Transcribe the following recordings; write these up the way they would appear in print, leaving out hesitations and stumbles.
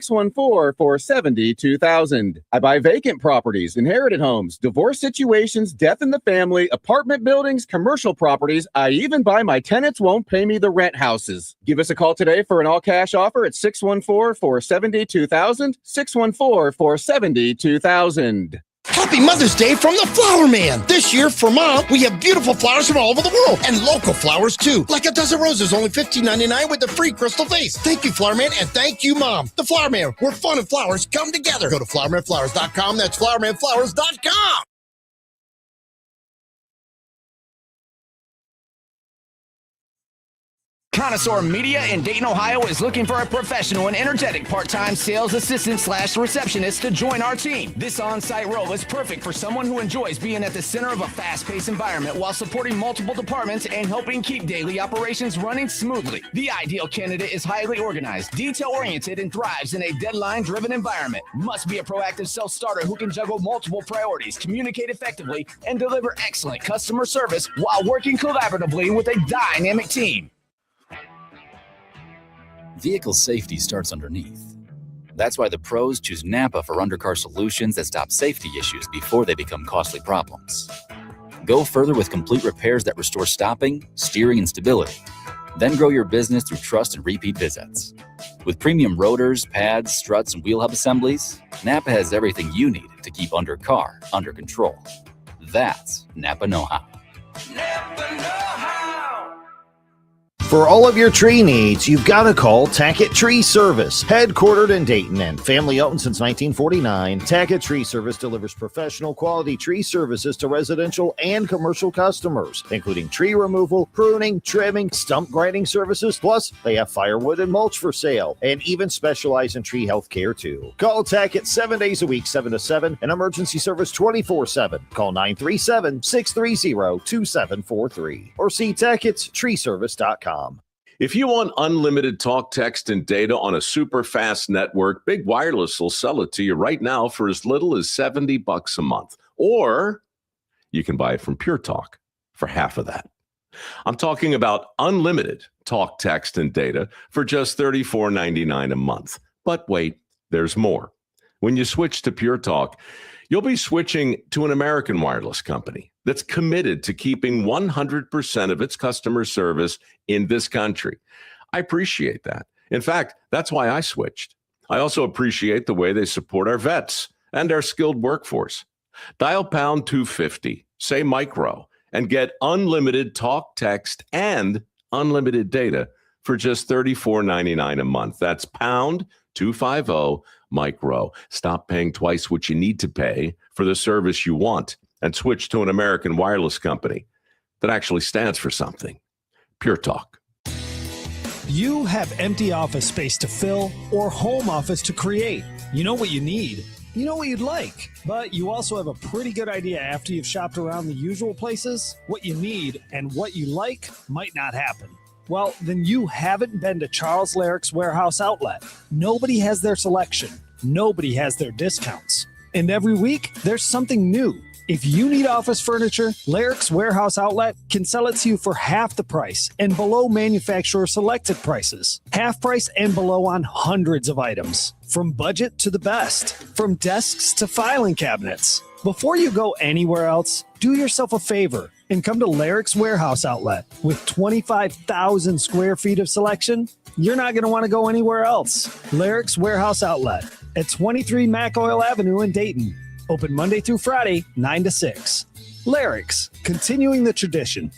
614-470-2000. I buy vacant properties, inherited homes, divorce situations, death in the family, apartment buildings, commercial properties. I even buy my tenants won't pay me the rent houses. Give us a call today for an all-cash offer at 614-470-2000, 614-470-2000. Happy Mother's Day from the Flower Man. This year for Mom, we have beautiful flowers from all over the world and local flowers too. Like a dozen roses, only $15.99 with a free crystal vase. Thank you, Flower Man, and thank you, Mom. The Flower Man, where fun and flowers come together. Go to flowermanflowers.com. That's flowermanflowers.com. Connoisseur Media in Dayton, Ohio is looking for a professional and energetic part-time sales assistant / receptionist to join our team. This on-site role is perfect for someone who enjoys being at the center of a fast-paced environment while supporting multiple departments and helping keep daily operations running smoothly. The ideal candidate is highly organized, detail-oriented, and thrives in a deadline-driven environment. Must be a proactive self-starter who can juggle multiple priorities, communicate effectively, and deliver excellent customer service while working collaboratively with a dynamic team. Vehicle safety starts underneath. That's why the pros choose Napa for undercar solutions that stop safety issues before they become costly problems. Go further with complete repairs that restore stopping, steering, and stability. Then grow your business through trust and repeat visits. With premium rotors, pads, struts, and wheel hub assemblies, Napa has everything you need to keep undercar under control. That's Napa know-how. Napa know-how. For all of your tree needs, you've got to call Tackett Tree Service. Headquartered in Dayton and family-owned since 1949, Tackett Tree Service delivers professional quality tree services to residential and commercial customers, including tree removal, pruning, trimming, stump grinding services. Plus, they have firewood and mulch for sale, and even specialize in tree health care, too. Call Tackett 7 days a week, 7 to 7, and emergency service 24/7. Call 937-630-2743 or see Tackett'sTreeService.com. If you want unlimited talk, text, and data on a super fast network, Big Wireless will sell it to you right now for as little as $70 a month. Or you can buy it from Pure Talk for half of that. I'm talking about unlimited talk, text, and data for just $34.99 a month. But wait, there's more. When you switch to Pure Talk, you'll be switching to an American wireless company that's committed to keeping 100% of its customer service in this country. I appreciate that. In fact, that's why I switched. I also appreciate the way they support our vets and our skilled workforce. Dial pound 250, say micro, and get unlimited talk, text, and unlimited data for just $34.99 a month. That's pound 250 micro. Stop paying twice what you need to pay for the service you want and switch to an American wireless company that actually stands for something. Pure Talk. You have empty office space to fill or home office to create. You know what you need. You know what you'd like. But you also have a pretty good idea after you've shopped around the usual places. What you need and what you like might not happen. Well, then you haven't been to Charles Larrick's Warehouse Outlet. Nobody has their selection. Nobody has their discounts. And every week, there's something new. If you need office furniture, Larrick's Warehouse Outlet can sell it to you for half the price and below manufacturer selected prices. Half price and below on hundreds of items. From budget to the best. From desks to filing cabinets. Before you go anywhere else, do yourself a favor and come to Larrick's Warehouse Outlet. With 25,000 square feet of selection, you're not going to want to go anywhere else. Larrick's Warehouse Outlet at 23 Mac Oil Avenue in Dayton. Open Monday through Friday, 9 to 6. Larrick's, continuing the tradition.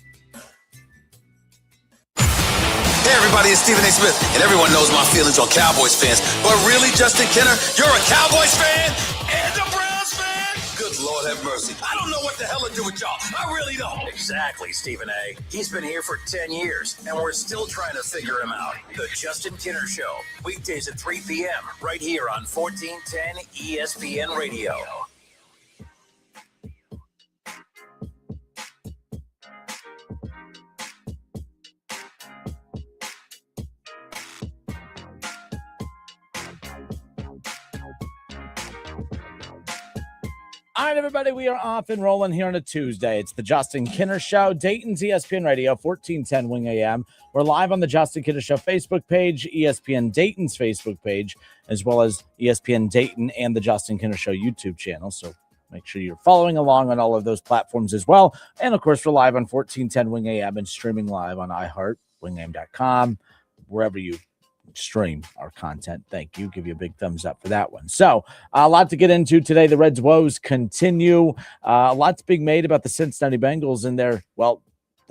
Hey everybody, it's Stephen A. Smith, and everyone knows my feelings on Cowboys fans. But really, Justin Kenner, you're a Cowboys fan and a Browns fan? Good Lord have mercy. I don't know what the hell to do with y'all. I really don't. Exactly, Stephen A. He's been here for 10 years, and we're still trying to figure him out. The Justin Kenner Show, weekdays at 3 p.m., right here on 1410 ESPN Radio. All right, everybody, we are off and rolling here on a Tuesday. It's the Justin Kinner Show, Dayton's ESPN Radio, 1410 Wing AM. We're live on the Justin Kinner Show Facebook page, ESPN Dayton's Facebook page, as well as ESPN Dayton and the Justin Kinner Show YouTube channel. So make sure you're following along on all of those platforms as well. And, of course, we're live on 1410 Wing AM and streaming live on iHeart, wingam.com, wherever you stream our content. Thank you. Give you a big thumbs up for that one. So a lot to get into today. The Reds' woes continue. A lot's being made about the Cincinnati Bengals and their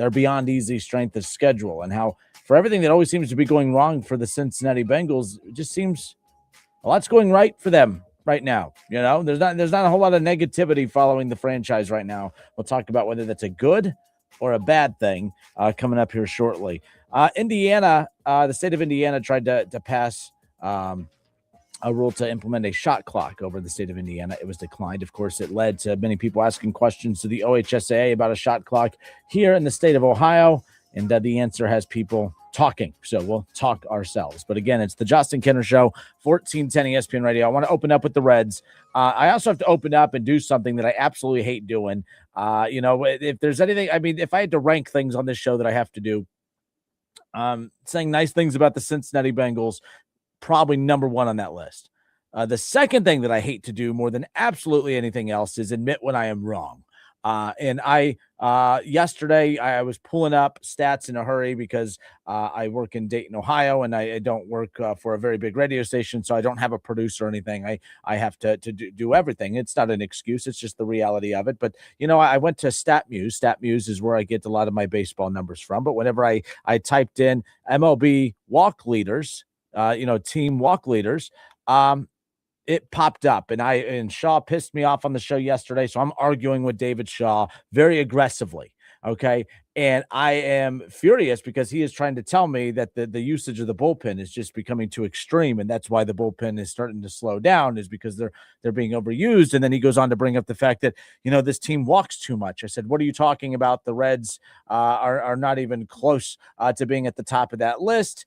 beyond easy strength of schedule, and how for everything that always seems to be going wrong for the Cincinnati Bengals, it just seems a lot's going right for them right now. You know, there's not a whole lot of negativity following the franchise right now. We'll talk about whether that's a good or a bad thing coming up here shortly. Indiana, the state of Indiana tried to pass a rule to implement a shot clock over the state of Indiana. It was declined. Of course, it led to many people asking questions to the OHSAA about a shot clock here in the state of Ohio, and the answer has people talking. So we'll talk ourselves. But again, it's the Justin Kinner Show, 1410 ESPN Radio. I want to open up with the Reds. I also have to open up and do something that I absolutely hate doing. If there's anything, I mean, if I had to rank things on this show that I have to do, saying nice things about the Cincinnati Bengals, probably number one on that list. The second thing that I hate to do more than absolutely anything else is admit when I am wrong. Yesterday I was pulling up stats in a hurry because I work in Dayton, Ohio, and I don't work for a very big radio station, so I don't have a producer or anything. I have to do everything. It's not an excuse. It's just the reality of it. But, I went to StatMuse. StatMuse is where I get a lot of my baseball numbers from. But whenever I typed in MLB walk leaders, team walk leaders, it popped up, and Shaw pissed me off on the show yesterday. So I'm arguing with David Shaw very aggressively. Okay. And I am furious because he is trying to tell me that the usage of the bullpen is just becoming too extreme. And that's why the bullpen is starting to slow down, is because they're being overused. And then he goes on to bring up the fact that, this team walks too much. I said, what are you talking about? The Reds are not even close to being at the top of that list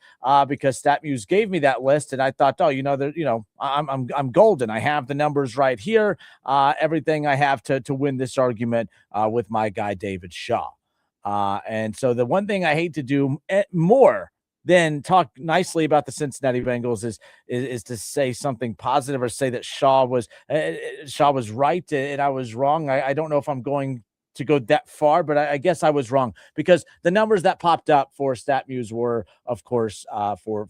because StatMuse gave me that list. And I thought, I'm golden. I have the numbers right here. Everything I have to win this argument with my guy, David Shaw. And so the one thing I hate to do more than talk nicely about the Cincinnati Bengals is to say something positive or say that Shaw was right and I was wrong. I don't know if I'm going to go that far, but I guess I was wrong because the numbers that popped up for StatMuse were, of course, for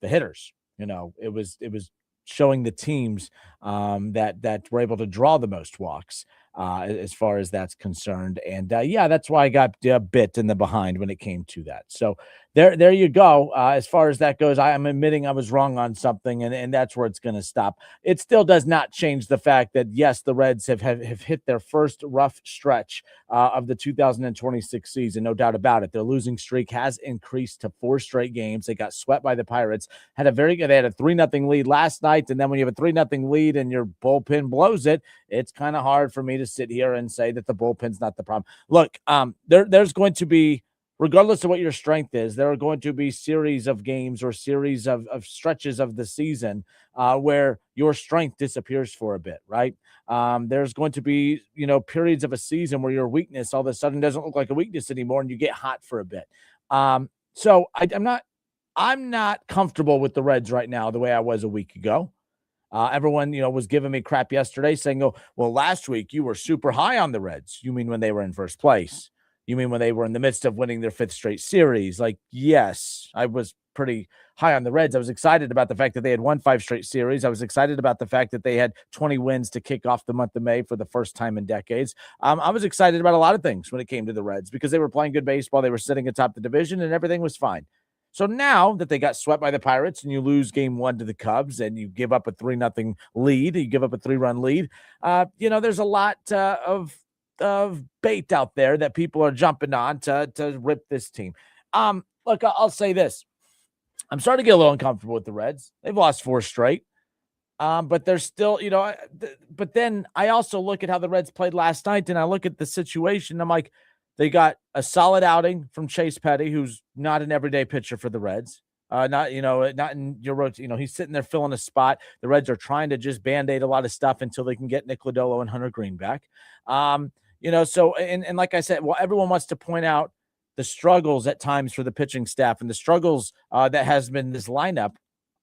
the hitters. It was showing the teams that were able to draw the most walks. As far as that's concerned. And that's why I got a bit in the behind when it came to that. So there you go. As far as that goes, I am admitting I was wrong on something, and that's where it's going to stop. It still does not change the fact that, yes, the Reds have hit their first rough stretch of the 2026 season, no doubt about it. Their losing streak has increased to 4 straight games. They got swept by the Pirates, they had a 3-0 lead last night, and then when you have a 3-0 lead and your bullpen blows it, it's kind of hard for me to sit here and say that the bullpen's not the problem. Look, there's going to be, regardless of what your strength is, there are going to be series of games or series of stretches of the season where your strength disappears for a bit, right? There's going to be, periods of a season where your weakness all of a sudden doesn't look like a weakness anymore and you get hot for a bit. So I'm not comfortable with the Reds right now the way I was a week ago. Everyone, was giving me crap yesterday saying, oh, well, last week you were super high on the Reds. You mean when they were in first place? You mean when they were in the midst of winning their 5th straight series? Like, yes, I was pretty high on the Reds. I was excited about the fact that they had won 5 straight series. I was excited about the fact that they had 20 wins to kick off the month of May for the first time in decades. I was excited about a lot of things when it came to the Reds because they were playing good baseball. They were sitting atop the division and everything was fine. So now that they got swept by the Pirates and you lose game 1 to the Cubs and you give up a 3-0 lead, you give up a 3-run lead, there's a lot of bait out there that people are jumping on to rip this team. Look, I'll say this. I'm starting to get a little uncomfortable with the Reds. They've lost 4 straight. But they're still, but then I also look at how the Reds played last night and I look at the situation. I'm like, they got a solid outing from Chase Petty, who's not an everyday pitcher for the Reds. Not in your road. He's sitting there filling a spot. The Reds are trying to just band-aid a lot of stuff until they can get Nick Lodolo and Hunter Green back. So and like I said, well, everyone wants to point out the struggles at times for the pitching staff and the struggles that has been this lineup.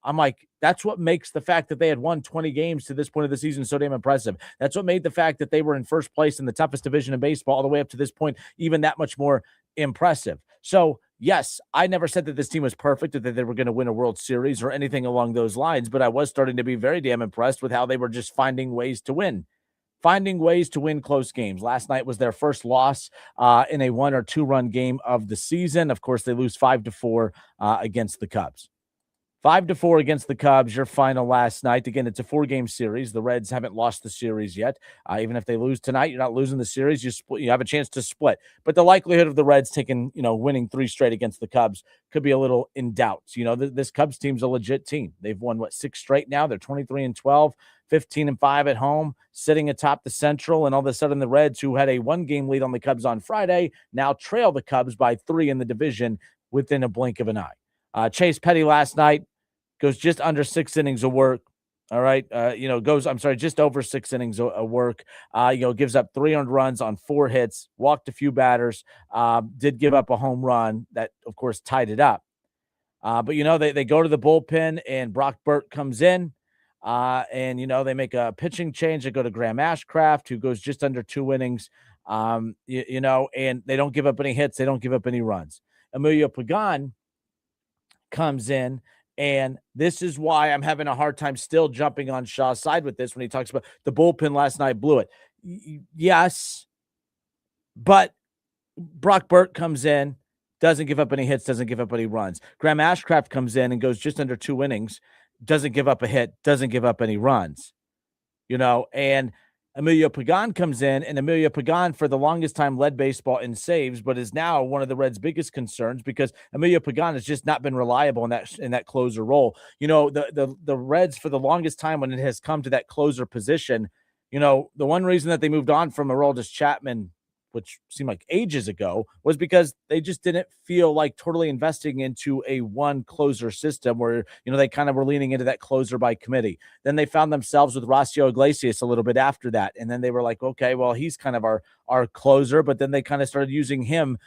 I'm like, that's what makes the fact that they had won 20 games to this point of the season so damn impressive. That's what made the fact that they were in first place in the toughest division in baseball all the way up to this point even that much more impressive. So, yes, I never said that this team was perfect or that they were going to win a World Series or anything along those lines, but I was starting to be very damn impressed with how they were just finding ways to win close games. Last night was their first loss in a 1 or 2 run game of the season. Of course, they lose 5-4 against the Cubs. 5-4 against the Cubs, your final last night. Again, it's a 4-game series. The Reds haven't lost the series yet. Even if they lose tonight, you're not losing the series. You have a chance to split. But the likelihood of the Reds winning 3 straight against the Cubs could be a little in doubt. This Cubs team's a legit team. They've won 6 straight now. They're 23-12, 15-5 at home, sitting atop the Central. And all of a sudden, the Reds, who had a 1-game lead on the Cubs on Friday, now trail the Cubs by 3 in the division within a blink of an eye. Chase Petty last night goes just under 6 innings of work. All right. Just over 6 innings of work. Gives up 3 earned runs on 4 hits, walked a few batters, did give up a home run that, of course, tied it up. But they go to the bullpen and Brock Burt comes in. And they make a pitching change. They go to Graham Ashcraft, who goes just under 2 innings. And they don't give up any hits. They don't give up any runs. Emilio Pagan comes in, and this is why I'm having a hard time still jumping on Shaw's side with this when he talks about the bullpen last night blew it. Yes, but Brock Burt comes in, doesn't give up any hits, doesn't give up any runs. Graham Ashcraft comes in and goes just under 2 innings, doesn't give up a hit, doesn't give up any runs. And Emilio Pagan comes in, and Emilio Pagan for the longest time led baseball in saves, but is now one of the Reds' biggest concerns because Emilio Pagan has just not been reliable in that closer role. The Reds for the longest time when it has come to that closer position, the one reason that they moved on from Aroldis Chapman, which seemed like ages ago, was because they just didn't feel like totally investing into a one closer system where, they kind of were leaning into that closer by committee. Then they found themselves with Horacio Iglesias a little bit after that. And then they were like, okay, well, he's kind of our closer, but then they kind of started using him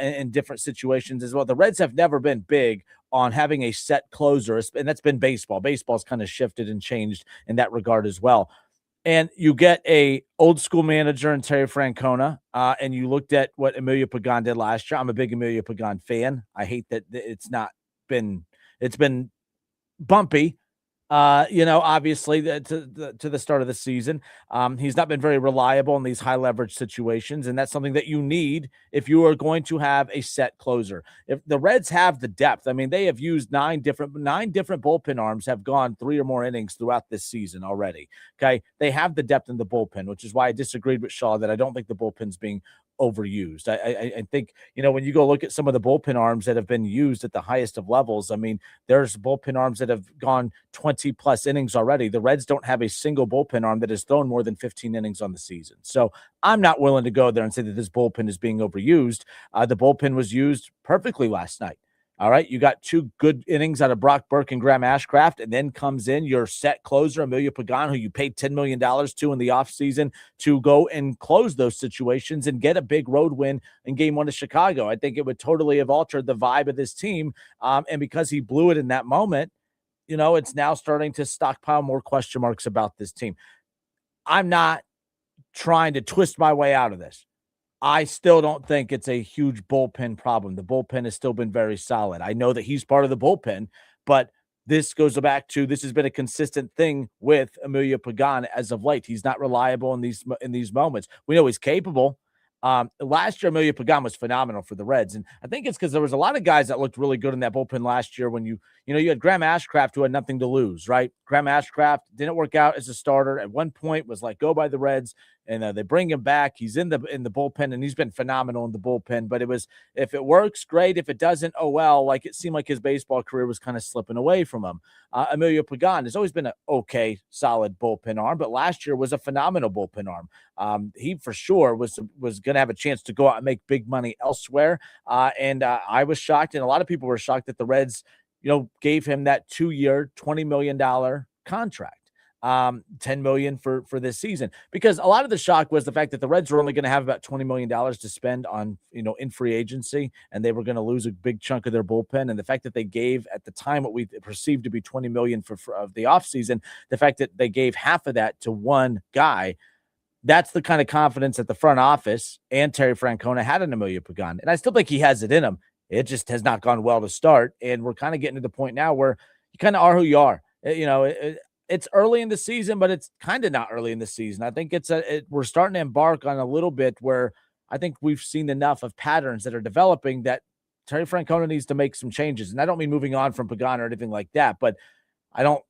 in different situations as well. The Reds have never been big on having a set closer, and that's been baseball. Baseball's kind of shifted and changed in that regard as well. And you get a old school manager in Terry Francona, and you looked at what Emilio Pagan did last year. I'm a big Emilio Pagan fan. I hate that it's been bumpy. Obviously to the start of the season, he's not been very reliable in these high leverage situations. And that's something that you need if you are going to have a set closer. If the Reds have the depth, I mean, they have used 9 different bullpen arms have gone 3 or more innings throughout this season already. Okay. They have the depth in the bullpen, which is why I disagreed with Shaw that I don't think the bullpen's being overused. I think, when you go look at some of the bullpen arms that have been used at the highest of levels, I mean, there's bullpen arms that have gone 20 plus innings already. The Reds don't have a single bullpen arm that has thrown more than 15 innings on the season. So I'm not willing to go there and say that this bullpen is being overused. The bullpen was used perfectly last night. All right, you got 2 good innings out of Brock Burke and Graham Ashcraft, and then comes in your set closer, Emilio Pagan, who you paid $10 million to in the offseason to go and close those situations and get a big road win in Game 1 of Chicago. I think it would totally have altered the vibe of this team, and because he blew it in that moment, it's now starting to stockpile more question marks about this team. I'm not trying to twist my way out of this. I still don't think it's a huge bullpen problem. The bullpen has still been very solid. I know that he's part of the bullpen, but this goes back to this has been a consistent thing with Emilio Pagan as of late. He's not reliable in these moments. We know he's capable. Last year, Emilio Pagan was phenomenal for the Reds. And I think it's because there was a lot of guys that looked really good in that bullpen last year when you had Graham Ashcraft who had nothing to lose, right? Graham Ashcraft didn't work out as a starter. At one point was let go by the Reds, and they bring him back. He's in the bullpen, and he's been phenomenal in the bullpen. But it was, if it works, great. If it doesn't, oh well. Like, it seemed like his baseball career was kind of slipping away from him. Emilio Pagan has always been an okay, solid bullpen arm, but last year was a phenomenal bullpen arm. He for sure was going to have a chance to go out and make big money elsewhere. And I was shocked, and a lot of people were shocked that the Reds gave him that 2-year, $20 million contract. $10 million for this season, because a lot of the shock was the fact that the Reds were only going to have about $20 million to spend on, in free agency, and they were going to lose a big chunk of their bullpen. And the fact that they gave at the time what we perceived to be $20 million for of the offseason, the fact that they gave half of that to one guy, that's the kind of confidence that the front office and Terry Francona had in Emilio Pagan. And I still think he has it in him. It just has not gone well to start. And we're kind of getting to the point now where you kind of are who you are. It's early in the season, but it's kind of not early in the season. I think we're starting to embark on a little bit where I think we've seen enough of patterns that are developing that Terry Francona needs to make some changes. And I don't mean moving on from Pagan or anything like that, but I don't,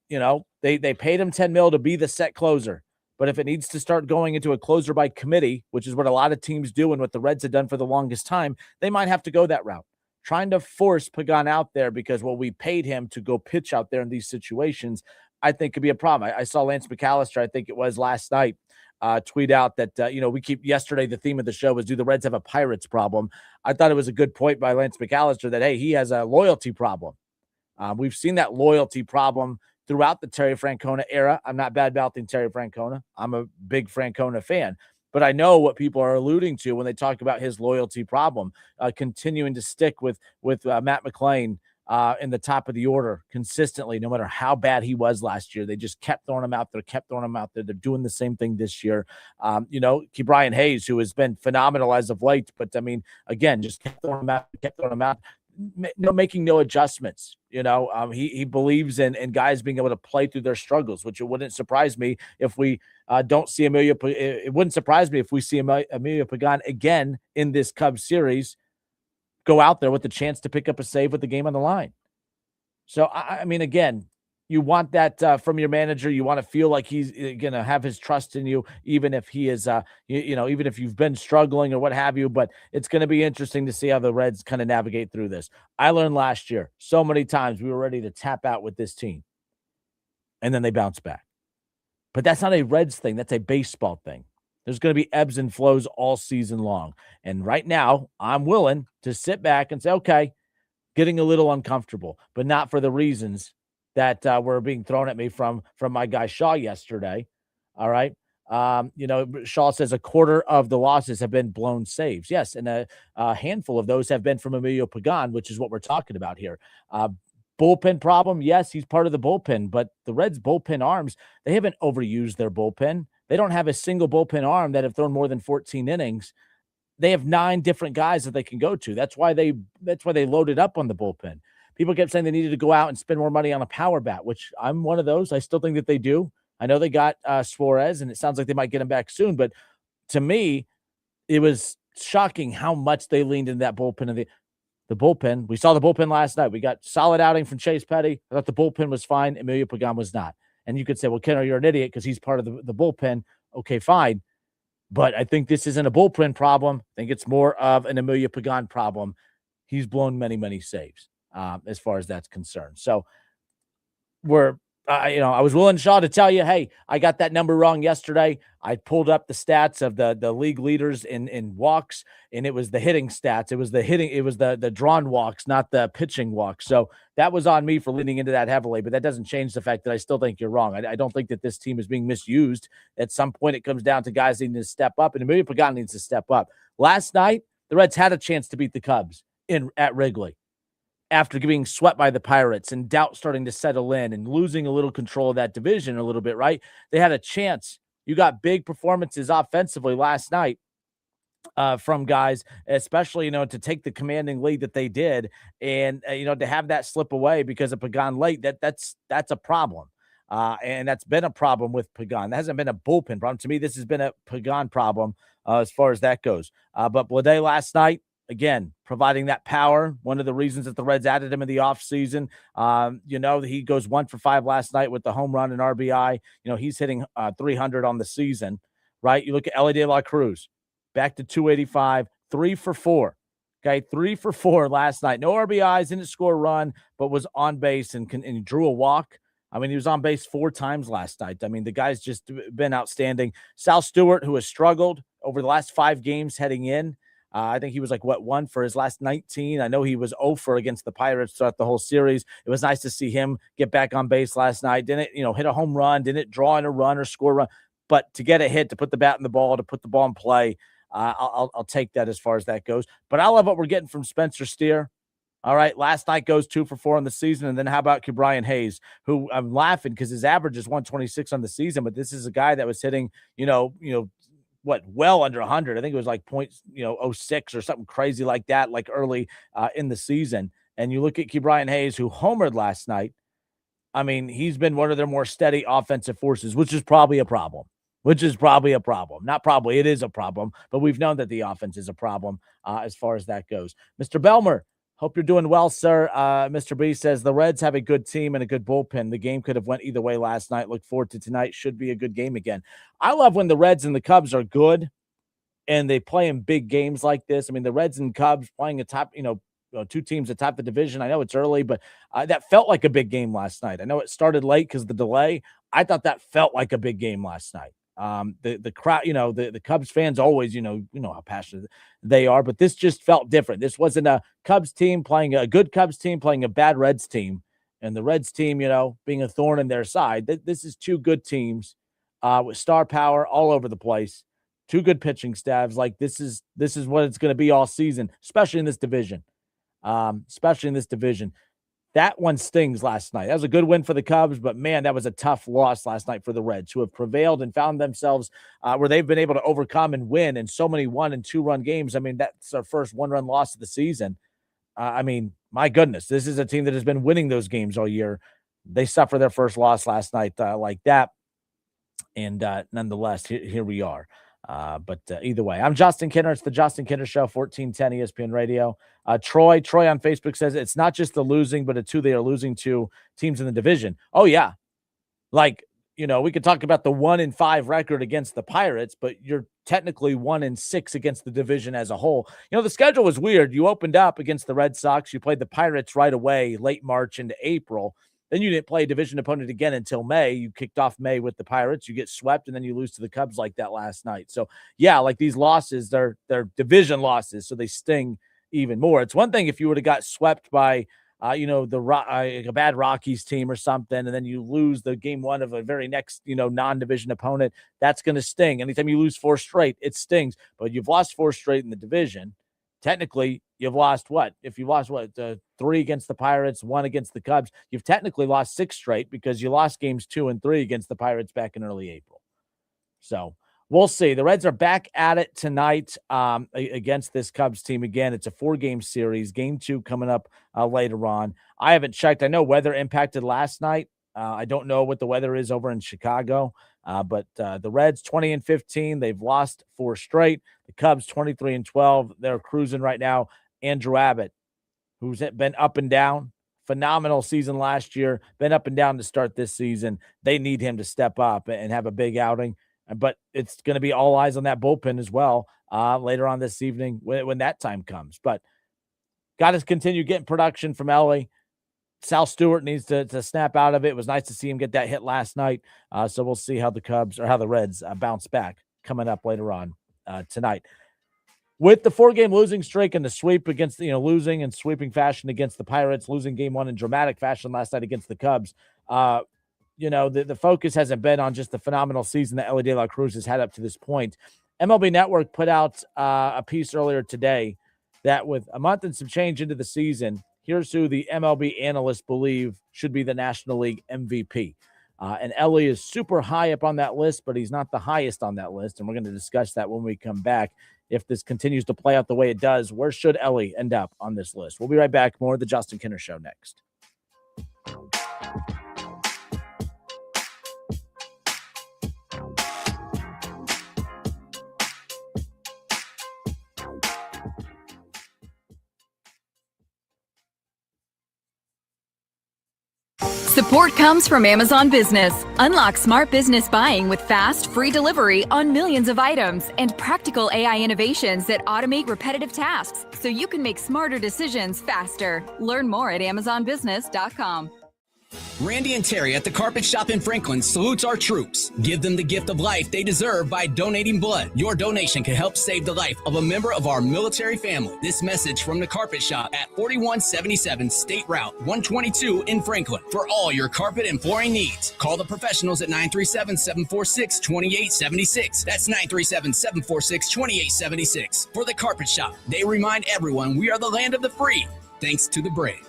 they paid him $10 million to be the set closer. But if it needs to start going into a closer by committee, which is what a lot of teams do and what the Reds have done for the longest time, they might have to go that route. Trying to force Pagan out there because, we paid him to go pitch out there in these situations, I think could be a problem. I saw Lance McAllister, I think it was last night, tweet out that, yesterday the theme of the show was, do the Reds have a Pirates problem? I thought it was a good point by Lance McAllister that, hey, he has a loyalty problem. We've seen that loyalty problem throughout the Terry Francona era. I'm not bad-mouthing Terry Francona. I'm a big Francona fan. But I know what people are alluding to when they talk about his loyalty problem, continuing to stick with Matt McClain in the top of the order consistently, no matter how bad he was last year. They just kept throwing him out there. They're doing the same thing this year. Brian Hayes, who has been phenomenal as of late, but again, just kept throwing him out. Making no adjustments. He believes in guys being able to play through their struggles, which it wouldn't surprise me if we don't see Emilio. It wouldn't surprise me if we see Emilio Pagan again in this Cubs series go out there with the chance to pick up a save with the game on the line. So, I mean, again, you want that from your manager. You want to feel like he's going to have his trust in you, even if he is, even if you've been struggling or what have you. But it's going to be interesting to see how the Reds kind of navigate through this. I learned last year so many times we were ready to tap out with this team, and then they bounce back. But that's not a Reds thing. That's a baseball thing. There's going to be ebbs and flows all season long. And right now, I'm willing to sit back and say, okay, getting a little uncomfortable, but not for the reasons that were being thrown at me from my guy Shaw yesterday. All right. Shaw says a quarter of the losses have been blown saves. Yes, and a handful of those have been from Emilio Pagan, which is what we're talking about here. Bullpen problem, yes, he's part of the bullpen, but the Reds' bullpen arms, they haven't overused their bullpen. They don't have a single bullpen arm that have thrown more than 14 innings. They have 9 different guys that they can go to. That's why they loaded up on the bullpen. People kept saying they needed to go out and spend more money on a power bat, which I'm one of those. I still think that they do. I know they got Suarez, and it sounds like they might get him back soon. But to me, it was shocking how much they leaned into that bullpen. And the bullpen, we saw the bullpen last night. We got solid outing from Chase Petty. I thought the bullpen was fine. Emilio Pagan was not. And you could say, well, Kenner, you're an idiot because he's part of the bullpen. Okay, fine. But I think this isn't a bullpen problem. I think it's more of an Emilio Pagan problem. He's blown many, many saves as far as that's concerned. So I was willing, Shaw, to tell you, hey, I got that number wrong yesterday. I pulled up the stats of the league leaders in walks, and it was the hitting stats. It was the drawn walks, not the pitching walks. So that was on me for leaning into that heavily, but that doesn't change the fact that I still think you're wrong. I don't think that this team is being misused. At some point, it comes down to guys needing to step up, and Emilio Pagan needs to step up. Last night, the Reds had a chance to beat the Cubs at Wrigley, after being swept by the Pirates and doubt starting to settle in and losing a little control of that division a little bit, right? They had a chance. You got big performances offensively last night from guys, especially, to take the commanding lead that they did, and, to have that slip away because of Pagan late, that's a problem. And that's been a problem with Pagan. That hasn't been a bullpen problem. To me, this has been a Pagan problem as far as that goes. But Blade last night, again, providing that power, one of the reasons that the Reds added him in the offseason. He goes 1 for 5 last night with the home run and RBI. He's hitting 300 on the season, right? You look at Ellie De La Cruz, back to 285, 3 for 4. Okay, 3 for 4 last night. No RBIs, didn't score a run, but was on base and drew a walk. I mean, he was on base 4 times last night. I mean, the guy's just been outstanding. Sal Stewart, who has struggled over the last 5 games heading in, I think he was like, 1 for his last 19. I know he was 0 for against the Pirates throughout the whole series. It was nice to see him get back on base last night. Didn't, hit a home run, didn't draw in a run or score a run, but to get a hit, to put the bat in the ball, to put the ball in play, I'll take that as far as that goes. But I love what we're getting from Spencer Steer. All right, last night goes 2 for 4 on the season. And then how about Ke'Bryan Hayes, who I'm laughing because his average is 126 on the season, but this is a guy that was hitting, well under 100. I think it was like 0.06 or something crazy like that, like early in the season. And you look at Ke'Bryan Hayes, who homered last night. I mean, he's been one of their more steady offensive forces, which is probably a problem. Not probably, it is a problem, but we've known that the offense is a problem as far as that goes. Mr. Belmer, hope you're doing well, sir. Mr. B says the Reds have a good team and a good bullpen. The game could have went either way last night. Look forward to tonight. Should be a good game again. I love when the Reds and the Cubs are good and they play in big games like this. I mean, the Reds and Cubs playing a top, two teams that top the division. I know it's early, but that felt like a big game last night. I know it started late because of the delay. I thought that felt like a big game last night. The crowd, the Cubs fans always, how passionate they are, but this just felt different. This wasn't a Cubs team playing a good Cubs team playing a bad Reds team, and the Reds team, being a thorn in their side. This is two good teams with star power all over the place, two good pitching staffs. Like this is what it's going to be all season, especially in this division. That one stings last night. That was a good win for the Cubs, but man, that was a tough loss last night for the Reds, who have prevailed and found themselves where they've been able to overcome and win in so many 1- and 2-run games. I mean, that's our first 1-run loss of the season. My goodness, this is a team that has been winning those games all year. They suffer their first loss last night like that. And nonetheless, here we are. But either way, I'm Justin Kinner. It's the Justin Kinner Show, 1410 ESPN Radio. Troy on Facebook says it's not just the losing, but it's who they are losing to, teams in the division. Oh, yeah. Like, we could talk about the 1-5 record against the Pirates, but you're technically 1-6 against the division as a whole. The schedule was weird. You opened up against the Red Sox. You played the Pirates right away, late March into April. Then you didn't play a division opponent again until May. You kicked off May with the Pirates. You get swept, and then you lose to the Cubs like that last night. So, yeah, like these losses, they're division losses, so they sting even more. It's one thing if you would have got swept by, a bad Rockies team or something, and then you lose the game one of a very next, non-division opponent. That's going to sting. Anytime you lose 4 straight, it stings. But you've lost 4 straight in the division. Technically, you've lost what? If you lost 3 against the Pirates, 1 against the Cubs, you've technically lost 6 straight because you lost games 2 and 3 against the Pirates back in early April. So we'll see. The Reds are back at it tonight against this Cubs team again. It's a 4-game series. Game 2 coming up later on. I haven't checked. I know weather impacted last night. I don't know what the weather is over in Chicago, but the Reds 20-15. They've lost 4 straight. The Cubs 23-12. They're cruising right now. Andrew Abbott, who's been up and down, phenomenal season last year, been up and down to start this season. They need him to step up and have a big outing. But it's going to be all eyes on that bullpen as well later on this evening when that time comes. But got to continue getting production from Ellie. Sal Stewart needs to snap out of it. It was nice to see him get that hit last night. So we'll see how the Reds bounce back coming up later on tonight. With the 4-game losing streak and the sweep against, losing and sweeping fashion against the Pirates, losing game 1 in dramatic fashion last night against the Cubs, the focus hasn't been on just the phenomenal season that Ellie De La Cruz has had up to this point. MLB Network put out a piece earlier today that with a month and some change into the season, here's who the MLB analysts believe should be the National League MVP. And Ellie is super high up on that list, but he's not the highest on that list. And we're going to discuss that when we come back. If this continues to play out the way it does, where should Ellie end up on this list? We'll be right back. More of the Justin Kinner Show next. Support comes from Amazon Business. Unlock smart business buying with fast, free delivery on millions of items and practical AI innovations that automate repetitive tasks so you can make smarter decisions faster. Learn more at amazonbusiness.com. Randy and Terry at the Carpet Shop in Franklin salutes our troops. Give them the gift of life they deserve by donating blood. Your donation can help save the life of a member of our military family. This message from the Carpet Shop at 4177 State Route 122 in Franklin. For all your carpet and flooring needs, call the professionals at 937-746-2876. That's 937-746-2876. For the Carpet Shop, they remind everyone we are the land of the free, thanks to the brave.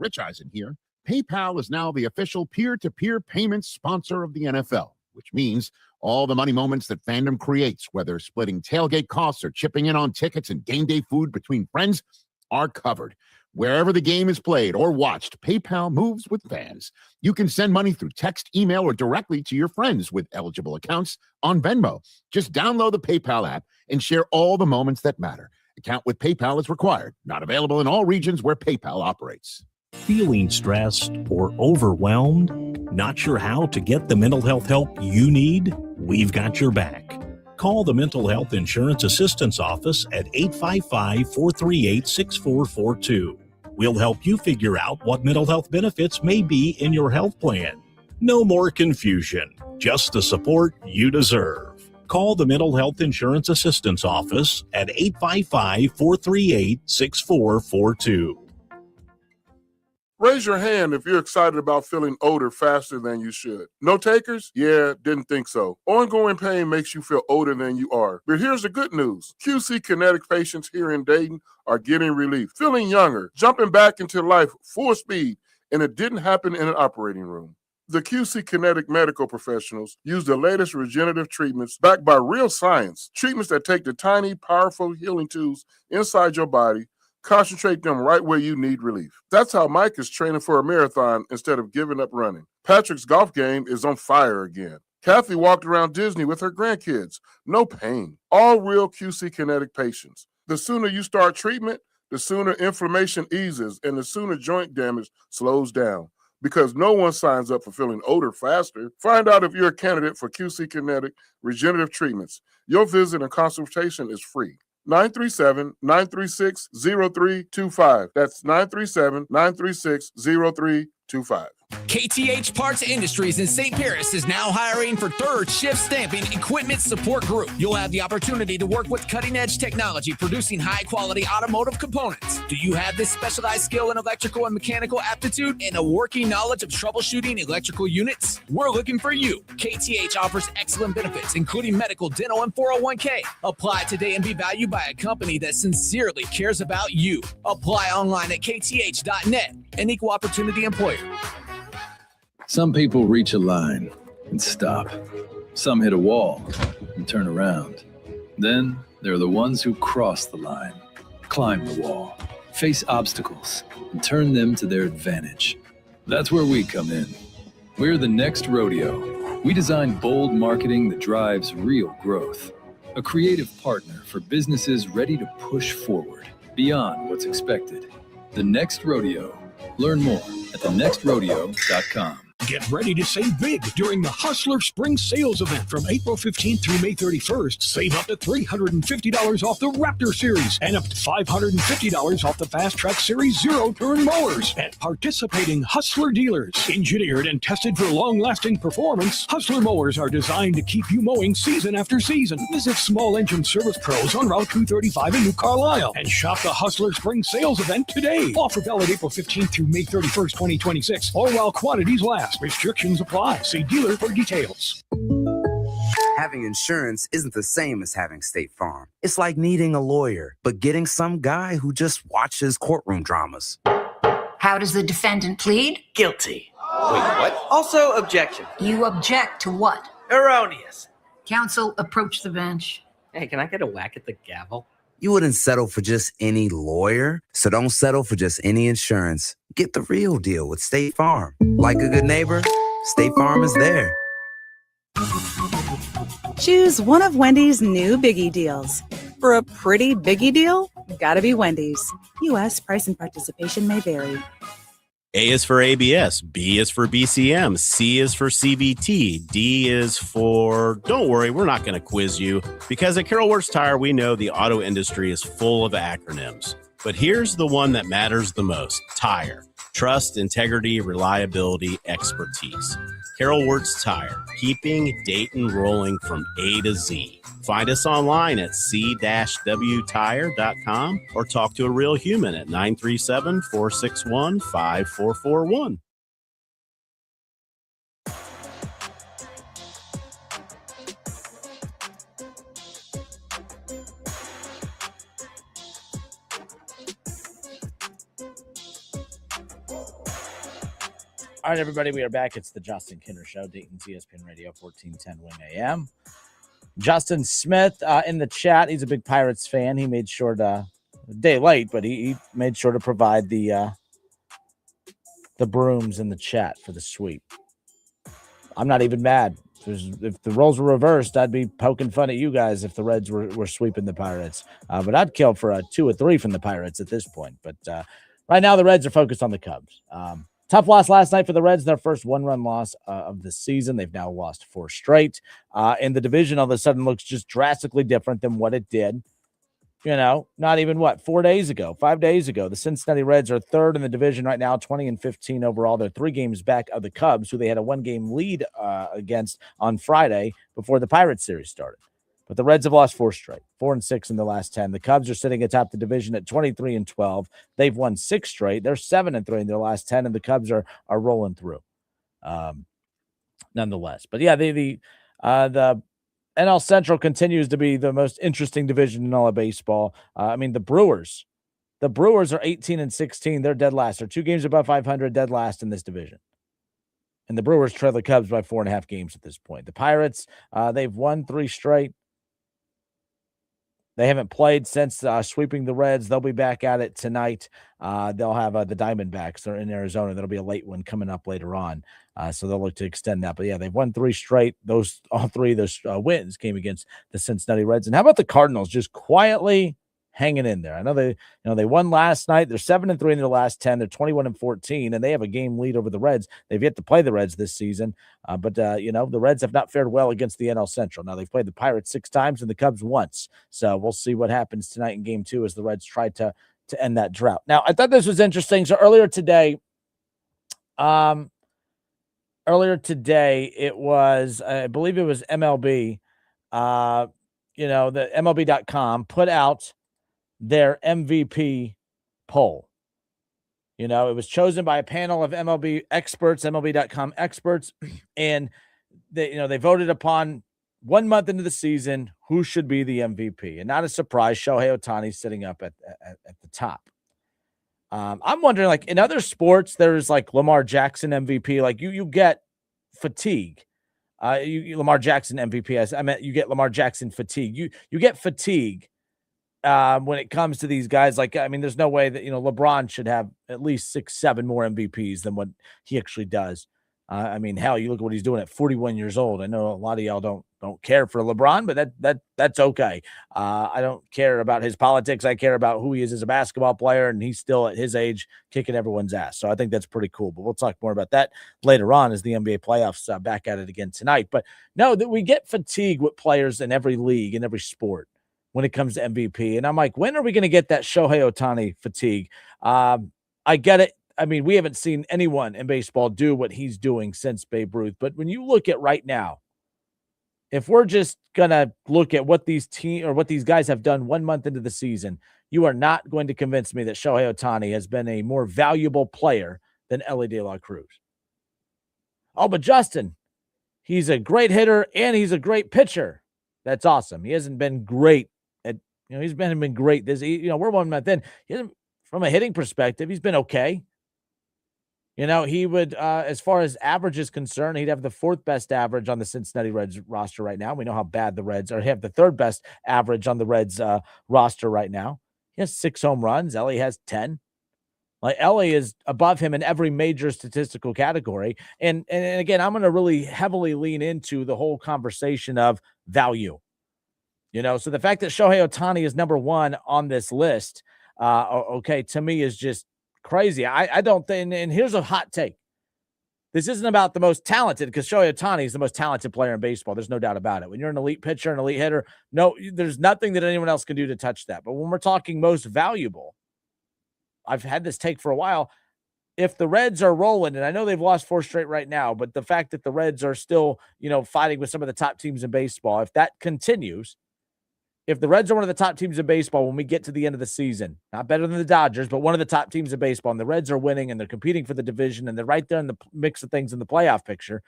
Rich Eisen here. PayPal is now the official peer-to-peer payment sponsor of the NFL, which means all the money moments that fandom creates, whether splitting tailgate costs or chipping in on tickets and game day food between friends, are covered. Wherever the game is played or watched, PayPal moves with fans. You can send money through text, email, or directly to your friends with eligible accounts on Venmo. Just download the PayPal app and share all the moments that matter. Account with PayPal is required. Not available in all regions where PayPal operates. Feeling stressed or overwhelmed? Not sure how to get the mental health help you need? We've got your back. Call the Mental Health Insurance Assistance Office at 855-438-6442. We'll help you figure out what mental health benefits may be in your health plan. No more confusion, just the support you deserve. Call the Mental Health Insurance Assistance Office at 855-438-6442. Raise your hand if you're excited about feeling older faster than you should. No takers? Yeah, didn't think so. Ongoing pain makes you feel older than you are. But here's the good news. QC Kinetic patients here in Dayton are getting relief, feeling younger, jumping back into life full speed, and it didn't happen in an operating room. The QC Kinetic medical professionals use the latest regenerative treatments backed by real science, treatments that take the tiny, powerful healing tools inside your body, concentrate them right where you need relief. That's how Mike is training for a marathon instead of giving up running. Patrick's golf game is on fire again. Kathy walked around Disney with her grandkids. No pain. All real QC Kinetic patients. The sooner you start treatment, the sooner inflammation eases and the sooner joint damage slows down. Because no one signs up for feeling older faster. Find out if you're a candidate for QC Kinetic regenerative treatments. Your visit and consultation is free. 937-936-0325. That's 937-936-0325. KTH Parts Industries in St. Paris is now hiring for third shift stamping equipment support group. You'll have the opportunity to work with cutting edge technology producing high quality automotive components. Do you have this specialized skill in electrical and mechanical aptitude and a working knowledge of troubleshooting electrical units? We're looking for you. KTH offers excellent benefits, including medical, dental, and 401k. Apply today and be valued by a company that sincerely cares about you. Apply online at kth.net, an equal opportunity employer. Some people reach a line and stop. Some hit a wall and turn around. Then there are the ones who cross the line, climb the wall, face obstacles, and turn them to their advantage. That's where we come in. We're the next rodeo. We design bold marketing that drives real growth. A creative partner for businesses ready to push forward beyond what's expected. The Next Rodeo. Learn more at thenextrodeo.com. Get ready to save big during the Hustler Spring Sales Event from April 15th through May 31st. Save up to $350 off the Raptor Series and up to $550 off the Fast Track Series zero-turn mowers at participating Hustler dealers. Engineered and tested for long-lasting performance, Hustler mowers are designed to keep you mowing season after season. Visit Small Engine Service Pros on Route 235 in New Carlisle and shop the Hustler Spring Sales Event today. Offer valid April 15th through May 31st, 2026, or while quantities last. Restrictions apply. See dealer for details. Having insurance isn't the same as having State Farm. It's like needing a lawyer, but getting some guy who just watches courtroom dramas. How does the defendant plead? Guilty. Wait, what? Also, objection. You object to what? Erroneous. Counsel, approach the bench. Hey, can I get a whack at the gavel? You wouldn't settle for just any lawyer, so don't settle for just any insurance. Get the real deal with State Farm. Like a good neighbor, State Farm is there. Choose one of Wendy's new Biggie deals. For a pretty Biggie deal, gotta be Wendy's. U.S. price and participation may vary. A is for ABS, B is for BCM, C is for CVT, D is for... Don't worry, we're not going to quiz you, because at Carroll Works Tire, we know the auto industry is full of acronyms. But here's the one that matters the most, TIRE. Trust, integrity, reliability, expertise. Carol Wirtz Tire, keeping Dayton rolling from A to Z. Find us online at c-wtire.com or talk to a real human at 937-461-5441. All right, everybody, we are back. It's the Justin Kinner Show, Dayton's ESPN Radio, 1410 Wing AM. Justin Smith in the chat. He's a big Pirates fan. He made sure to, a day late, but he made sure to provide the brooms in the chat for the sweep. I'm not even mad. If the roles were reversed, I'd be poking fun at you guys if the Reds were sweeping the Pirates. But I'd kill for a 2 or 3 from the Pirates at this point. But right now, the Reds are focused on the Cubs. Tough loss last night for the Reds, their first one-run loss of the season. They've now lost 4 straight. And the division all of a sudden looks just drastically different than what it did. Not even 5 days ago. The Cincinnati Reds are third in the division right now, 20-15 overall. They're 3 games back of the Cubs, who they had a 1-game lead against on Friday before the Pirates series started. But the Reds have lost 4 straight, 4-6 in the last 10. The Cubs are sitting atop the division at 23-12. They've won 6 straight. They're 7-3 in their last 10, and the Cubs are rolling through, nonetheless. But yeah, the NL Central continues to be the most interesting division in all of baseball. The Brewers are 18-16. They're dead last. They're 2 games above 500, dead last in this division. And the Brewers trail the Cubs by 4.5 games at this point. The Pirates, they've won 3 straight. They haven't played since sweeping the Reds. They'll be back at it tonight. They'll have the Diamondbacks. They're in Arizona. That'll be a late one coming up later on. So they'll look to extend that. But yeah, they've won 3 straight. All 3 of those wins came against the Cincinnati Reds. And how about the Cardinals just quietly hanging in there? I know they won last night. They're 7-3 in their last 10. They're 21-14, and they have a game lead over the Reds. They've yet to play the Reds this season. But the Reds have not fared well against the NL Central. Now they've played the Pirates 6 times and the Cubs once. So we'll see what happens tonight in game 2 as the Reds try to end that drought. Now, I thought this was interesting. So earlier today, it was, I believe it was MLB, the MLB.com put out their MVP poll. It was chosen by a panel of MLB experts, MLB.com experts, and they voted upon 1 month into the season who should be the MVP. And not a surprise, Shohei Ohtani sitting up at the top. I'm wondering, like in other sports, there's like Lamar Jackson MVP. Like you get fatigue. Lamar Jackson MVP. I meant you get Lamar Jackson fatigue. You get fatigue. When it comes to these guys, there's no way that, LeBron should have at least 6, 7 more MVPs than what he actually does. Hell, you look at what he's doing at 41 years old. I know a lot of y'all don't care for LeBron, but that's okay. I don't care about his politics. I care about who he is as a basketball player, and he's still at his age kicking everyone's ass. So I think that's pretty cool. But we'll talk more about that later on as the NBA playoffs back at it again tonight. But no, that we get fatigue with players in every league, in every sport, when it comes to MVP. And I'm like, when are we going to get that Shohei Ohtani fatigue? I get it. We haven't seen anyone in baseball do what he's doing since Babe Ruth. But when you look at right now, if we're just going to look at what these guys have done 1 month into the season, you are not going to convince me that Shohei Ohtani has been a more valuable player than Elly De La Cruz. Oh, but Justin, he's a great hitter and he's a great pitcher. That's awesome. He hasn't been great. He's been great. We're 1 month in. From a hitting perspective, he's been okay. He would, as far as average is concerned, he'd have the 4th best average on the Cincinnati Reds roster right now. We know how bad the Reds are. He have the 3rd best average on the Reds roster right now. He has 6 home runs. Elly has 10. Elly is above him in every major statistical category. And again, I'm going to really heavily lean into the whole conversation of value. So the fact that Shohei Ohtani is number 1 on this list, to me is just crazy. I don't think, and here's a hot take. This isn't about the most talented, because Shohei Ohtani is the most talented player in baseball. There's no doubt about it. When you're an elite pitcher, an elite hitter, no, there's nothing that anyone else can do to touch that. But when we're talking most valuable, I've had this take for a while. if the Reds are rolling, and I know they've lost 4 straight right now, but the fact that the Reds are still, fighting with some of the top teams in baseball, if that continues, if the Reds are one of the top teams in baseball when we get to the end of the season, not better than the Dodgers, but one of the top teams in baseball, and the Reds are winning and they're competing for the division and they're right there in the mix of things in the playoff picture,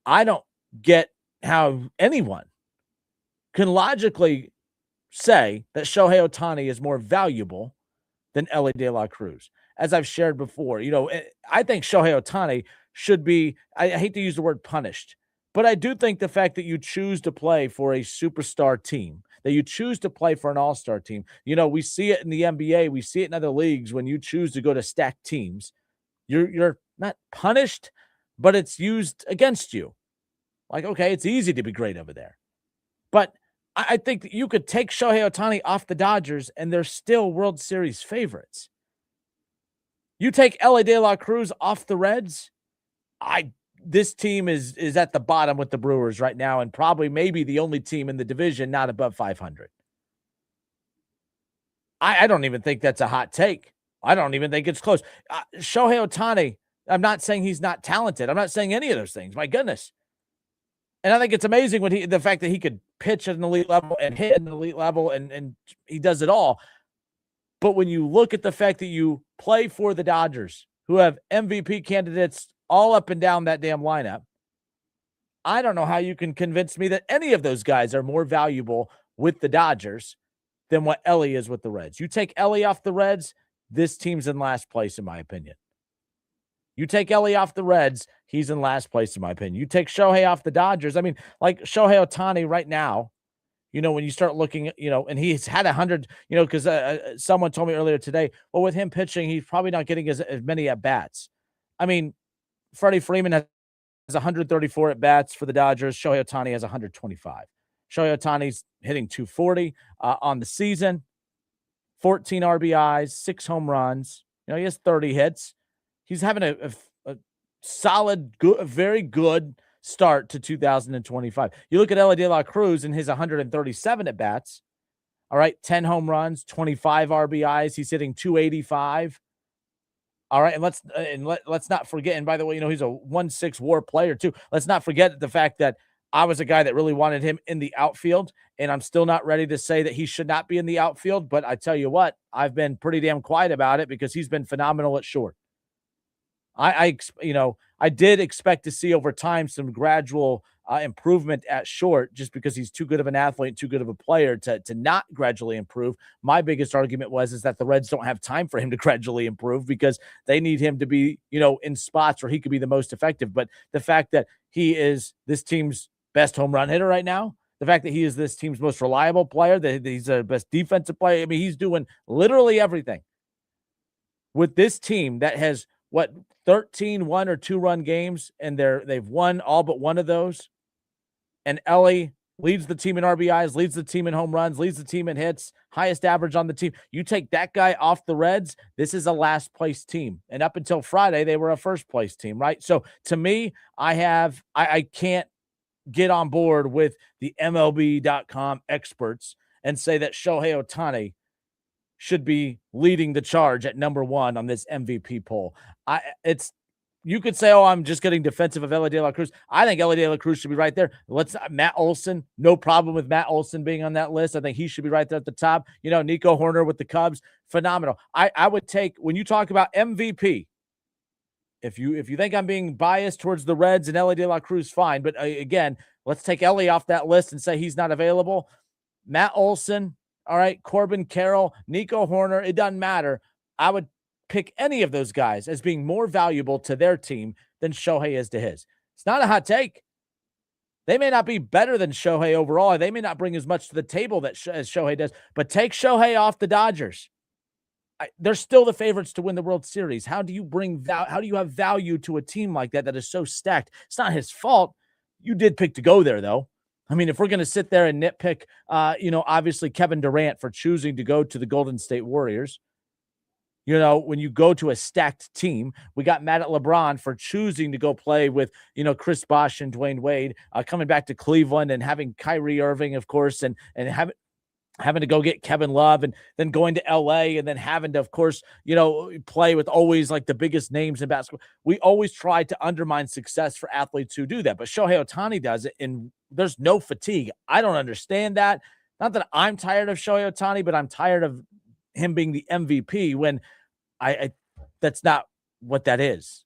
I don't get how anyone can logically say that Shohei Ohtani is more valuable than Elly De La Cruz. As I've shared before, I think Shohei Ohtani should be, I hate to use the word punished, but I do think the fact that you choose to play for a superstar team, that you choose to play for an all-star team, we see it in the NBA, we see it in other leagues when you choose to go to stacked teams, you're not punished, but it's used against you. Like, okay, it's easy to be great over there. But I think that you could take Shohei Ohtani off the Dodgers and they're still World Series favorites. You take Elly De La Cruz off the Reds, this team is at the bottom with the Brewers right now and probably maybe the only team in the division not above 500. I don't even think that's a hot take. I don't even think it's close. Shohei Ohtani, I'm not saying he's not talented. I'm not saying any of those things. My goodness. And I think it's amazing the fact that he could pitch at an elite level and hit at an elite level and he does it all. But when you look at the fact that you play for the Dodgers, who have MVP candidates all up and down that damn lineup, I don't know how you can convince me that any of those guys are more valuable with the Dodgers than what Elly is with the Reds. You take Elly off the Reds, this team's in last place, in my opinion. You take Elly off the Reds, he's in last place, in my opinion. You take Shohei off the Dodgers. I mean, like Shohei Ohtani right now, when you start looking at, and he's had 100, because someone told me earlier today, well, with him pitching, he's probably not getting as many at-bats. I mean, Freddie Freeman has 134 at-bats for the Dodgers. Shohei Ohtani has 125. Shohei Ohtani's hitting 240 on the season, 14 RBIs, 6 home runs. He has 30 hits. He's having a solid, good, very good start to 2025. You look at Elly De La Cruz and his 137 at-bats. All right, 10 home runs, 25 RBIs. He's hitting 285. All right, and let's not forget. And by the way, he's a 1-6 WAR player too. Let's not forget the fact that I was a guy that really wanted him in the outfield, and I'm still not ready to say that he should not be in the outfield. But I tell you what, I've been pretty damn quiet about it because he's been phenomenal at short. I did expect to see over time some gradual improvement at short just because he's too good of an athlete, too good of a player to not gradually improve. My biggest argument is that the Reds don't have time for him to gradually improve because they need him to be, in spots where he could be the most effective. But the fact that he is this team's best home run hitter right now, the fact that he is this team's most reliable player, that he's the best defensive player, I mean, he's doing literally everything. With this team that has, 13 1 or 2 run games, and they've won all but one of those. And Elly leads the team in RBIs, leads the team in home runs, leads the team in hits, highest average on the team. You take that guy off the Reds, this is a last place team. And up until Friday, they were a first place team, right? So to me, I can't get on board with the MLB.com experts and say that Shohei Ohtani should be leading the charge at number 1 on this MVP poll. You could say, oh, I'm just getting defensive of Elly De La Cruz. I think Elly De La Cruz should be right there. Matt Olson, no problem with Matt Olson being on that list. I think he should be right there at the top. Nico Horner with the Cubs, phenomenal. I would take, when you talk about MVP, if you think I'm being biased towards the Reds and Elly De La Cruz, fine. But again, let's take Elly off that list and say he's not available. Matt Olson, all right, Corbin Carroll, Nico Horner, it doesn't matter. I would pick any of those guys as being more valuable to their team than Shohei is to his. It's not a hot take. They may not be better than Shohei overall. They may not bring as much to the table as Shohei does, but take Shohei off the Dodgers. They're still the favorites to win the World Series. How do you have value to a team like that is so stacked? It's not his fault. You did pick to go there, though. I mean, if we're going to sit there and nitpick, obviously Kevin Durant for choosing to go to the Golden State Warriors. When you go to a stacked team, we got mad at LeBron for choosing to go play with, Chris Bosh and Dwayne Wade, coming back to Cleveland and having Kyrie Irving, of course, and having having to go get Kevin Love and then going to LA and then having to, of course, play with always like the biggest names in basketball. We always try to undermine success for athletes who do that, but Shohei Ohtani does it, and there's no fatigue. I don't understand that. Not that I'm tired of Shohei Ohtani, but I'm tired of him being the MVP when I that's not what that is.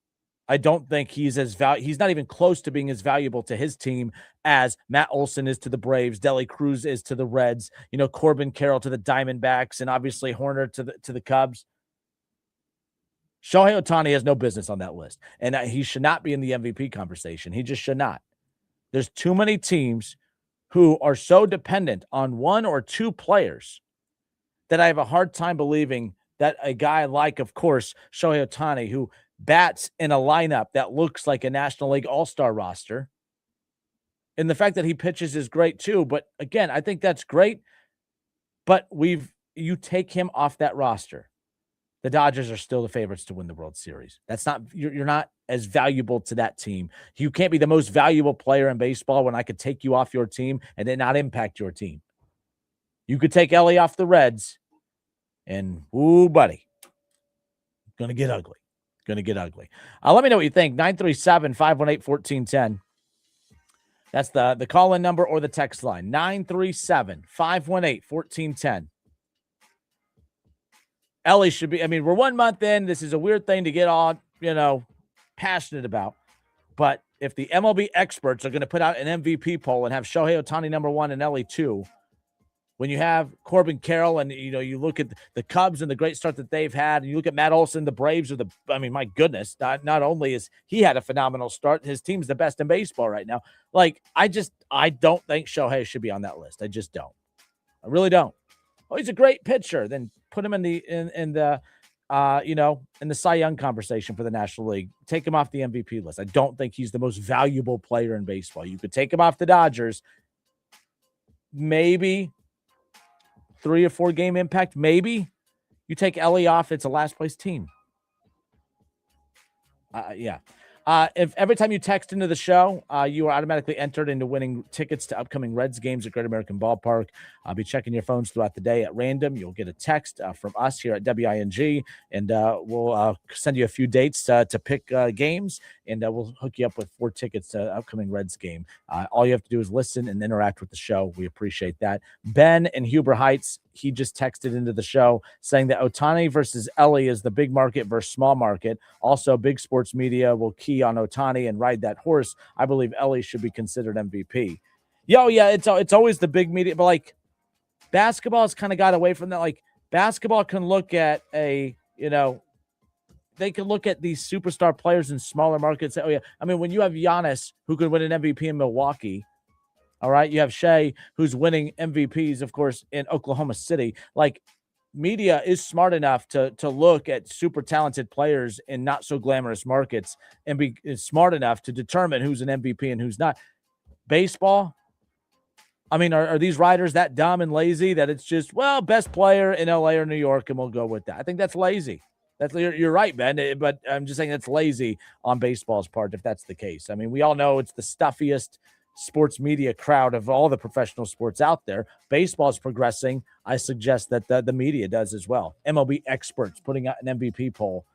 I don't think he's not even close to being as valuable to his team as Matt Olson is to the Braves, Dele Cruz is to the Reds, Corbin Carroll to the Diamondbacks, and obviously Horner to the Cubs. Shohei Ohtani has no business on that list, and he should not be in the MVP conversation. He just should not. There's too many teams who are so dependent on one or two players that I have a hard time believing that a guy like, of course, Shohei Ohtani, who bats in a lineup that looks like a National League All-Star roster. And the fact that he pitches is great too. But again, I think that's great. But you take him off that roster. The Dodgers are still the favorites to win the World Series. That's not, you're not as valuable to that team. You can't be the most valuable player in baseball when I could take you off your team and then not impact your team. You could take Ellie off the Reds and, ooh, buddy, going to get ugly. Going to get ugly. Let me know what you think. 937-518-1410. That's the call-in number or the text line. 937-518-1410. Ellie should be, we're 1 month in. This is a weird thing to get all, passionate about. But if the MLB experts are going to put out an MVP poll and have Shohei Ohtani number 1 and Ellie 2, when you have Corbin Carroll and, you look at the Cubs and the great start that they've had, and you look at Matt Olson, the Braves my goodness, not only is he had a phenomenal start, his team's the best in baseball right now. Like, I don't think Shohei should be on that list. I just don't. I really don't. Oh, he's a great pitcher. Then put him in the Cy Young conversation for the National League. Take him off the MVP list. I don't think he's the most valuable player in baseball. You could take him off the Dodgers. Maybe 3 or 4 game impact. Maybe you take Ellie off. It's a last place team. Yeah. If every time you text into the show, you are automatically entered into winning tickets to upcoming Reds games at Great American Ballpark. I'll be checking your phones throughout the day at random. You'll get a text from us here at WING, and we'll send you a few dates to pick games, and we'll hook you up with 4 tickets to upcoming Reds game. All you have to do is listen and interact with the show. We appreciate that. Ben in Huber Heights, he just texted into the show saying that Ohtani versus Ellie is the big market versus small market. Also, big sports media will key on Ohtani and ride that horse. I believe Ellie should be considered MVP. Yeah, it's always the big media, but like basketball has kind of got away from that. Like basketball can look at they can look at these superstar players in smaller markets. Oh yeah, when you have Giannis who could win an MVP in Milwaukee. All right, you have Shea, who's winning MVPs, of course, in Oklahoma City. Like, media is smart enough to look at super talented players in not so glamorous markets and be smart enough to determine who's an MVP and who's not. Baseball, are these writers that dumb and lazy that it's just, best player in LA or New York, and we'll go with that? I think that's lazy. You're right, Ben, but I'm just saying that's lazy on baseball's part if that's the case. We all know it's the stuffiest sports media crowd of all the professional sports out there. Baseball is progressing. I suggest that the media does as well. MLB experts putting out an MVP poll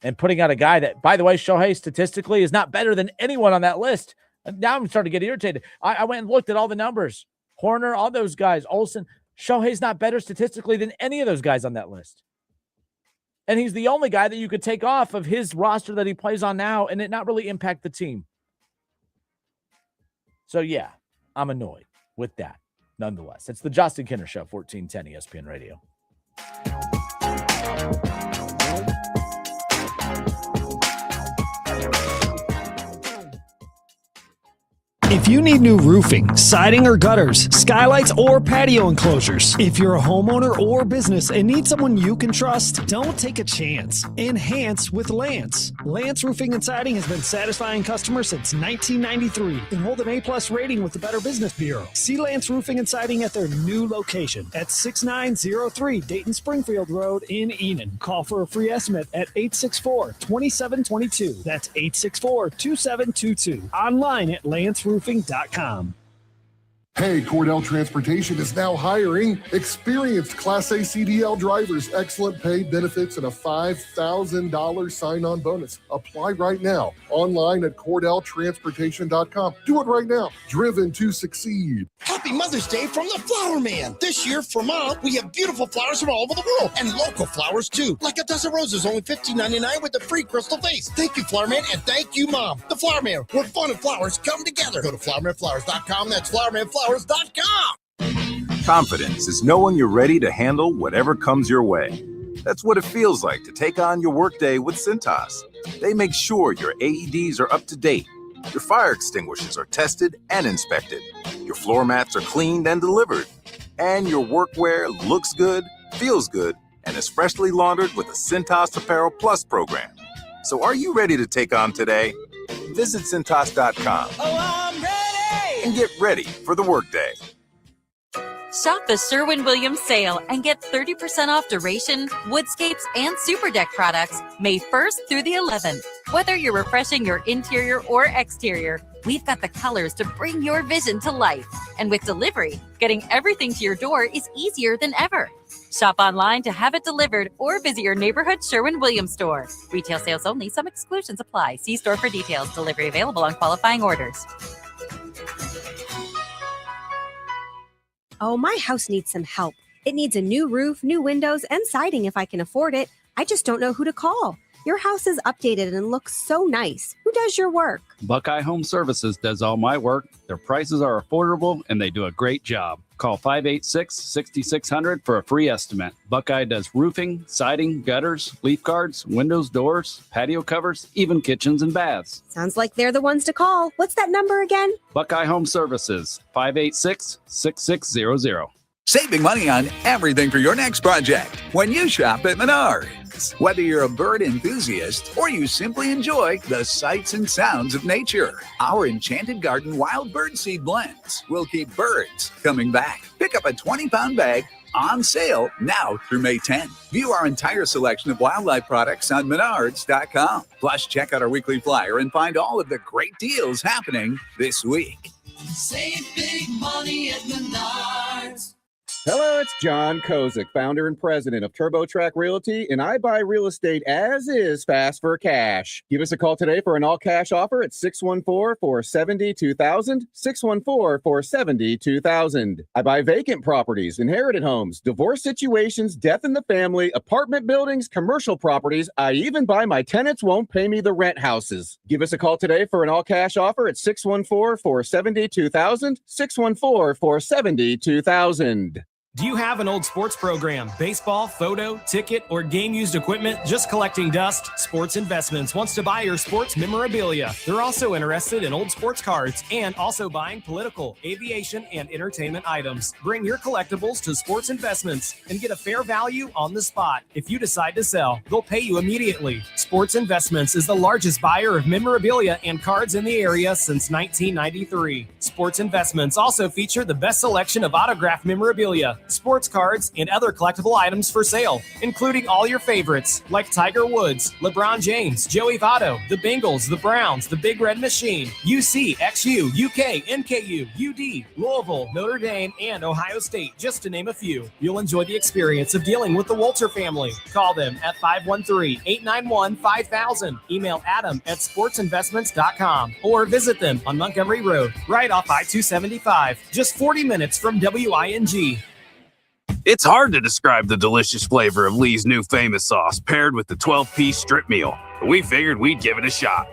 and putting out a guy that, by the way, Shohei statistically is not better than anyone on that list. Now I'm starting to get irritated. I went and looked at all the numbers. Horner, all those guys, Olsen. Shohei's not better statistically than any of those guys on that list. And he's the only guy that you could take off of his roster that he plays on now and it not really impact the team. So, yeah, I'm annoyed with that. Nonetheless, it's the Justin Kinner Show, 1410 ESPN Radio. If you need new roofing, siding or gutters, skylights or patio enclosures, if you're a homeowner or business and need someone you can trust, don't take a chance. Enhance with Lance. Lance Roofing and Siding has been satisfying customers since 1993 and hold an A+ rating with the Better Business Bureau. See Lance Roofing and Siding at their new location at 6903 Dayton Springfield Road in Enon. Call for a free estimate at 864-2722. That's 864-2722. Online at lanceroofing.com. Hey, Cordell Transportation is now hiring experienced Class A CDL drivers, excellent pay, benefits, and a $5,000 sign-on bonus. Apply right now online at CordellTransportation.com. Do it right now. Driven to succeed. Happy Mother's Day from the Flower Man. This year for Mom, we have beautiful flowers from all over the world and local flowers too. Like a dozen roses, only $15.99 with a free crystal vase. Thank you, Flower Man, and thank you, Mom. The Flower Man, where fun and flowers come together. Go to flowermanflowers.com. That's flowermanflowers.com. Confidence is knowing you're ready to handle whatever comes your way. That's what it feels like to take on your workday with Cintas. They make sure your AEDs are up to date, your fire extinguishers are tested and inspected, your floor mats are cleaned and delivered, and your workwear looks good, feels good, and is freshly laundered with the Cintas Apparel Plus program. So are you ready to take on today? Visit Cintas.com. And get ready for the workday. Shop the Sherwin-Williams sale and get 30% off Duration, Woodscapes, and Super Deck products May 1st through the 11th. Whether you're refreshing your interior or exterior, we've got the colors to bring your vision to life. And with delivery, getting everything to your door is easier than ever. Shop online to have it delivered or visit your neighborhood Sherwin-Williams store. Retail sales only. Some exclusions apply. See store for details. Delivery available on qualifying orders. Oh, my house needs some help. It needs a new roof, new windows, and siding if I can afford it. I just don't know who to call. Your house is updated and looks so nice. Who does your work? Buckeye Home Services does all my work. Their prices are affordable and they do a great job. Call 586-6600 for a free estimate. Buckeye does roofing, siding, gutters, leaf guards, windows, doors, patio covers, even kitchens and baths. Sounds like they're the ones to call. What's that number again? Buckeye Home Services, 586-6600. Saving money on everything for your next project when you shop at Menards. Whether you're a bird enthusiast or you simply enjoy the sights and sounds of nature, our Enchanted Garden Wild Bird Seed Blends will keep birds coming back. Pick up a 20-pound bag on sale now through May 10. View our entire selection of wildlife products on Menards.com. Plus, check out our weekly flyer and find all of the great deals happening this week. Save big money at Menards. Hello, it's John Kozik, founder and president of TurboTrack Realty, and I buy real estate as is fast for cash. Give us a call today for an all-cash offer at 614-470-2000, 614-470-2000. I buy vacant properties, inherited homes, divorce situations, death in the family, apartment buildings, commercial properties. I even buy my tenants won't pay me the rent houses. Give us a call today for an all-cash offer at 614-470-2000, 614-470-2000. Do you have an old sports program, baseball, photo, ticket, or game-used equipment just collecting dust? Sports Investments wants to buy your sports memorabilia. They're also interested in old sports cards and also buying political, aviation, and entertainment items. Bring your collectibles to Sports Investments and get a fair value on the spot. If you decide to sell, they'll pay you immediately. Sports Investments is the largest buyer of memorabilia and cards in the area since 1993. Sports Investments also feature the best selection of autographed memorabilia, sports cards, and other collectible items for sale, including all your favorites like Tiger Woods, LeBron James, Joey Votto, the Bengals, the Browns, the Big Red Machine, UC, XU, UK, NKU, UD, Louisville, Notre Dame, and Ohio State, just to name a few. You'll enjoy the experience of dealing with the Walter family. Call them at 513-891-5000. Email Adam at sportsinvestments.com or visit them on Montgomery Road, right off I-275, just 40 minutes from WING. It's hard to describe the delicious flavor of Lee's new famous sauce paired with the 12-piece strip meal, but we figured we'd give it a shot.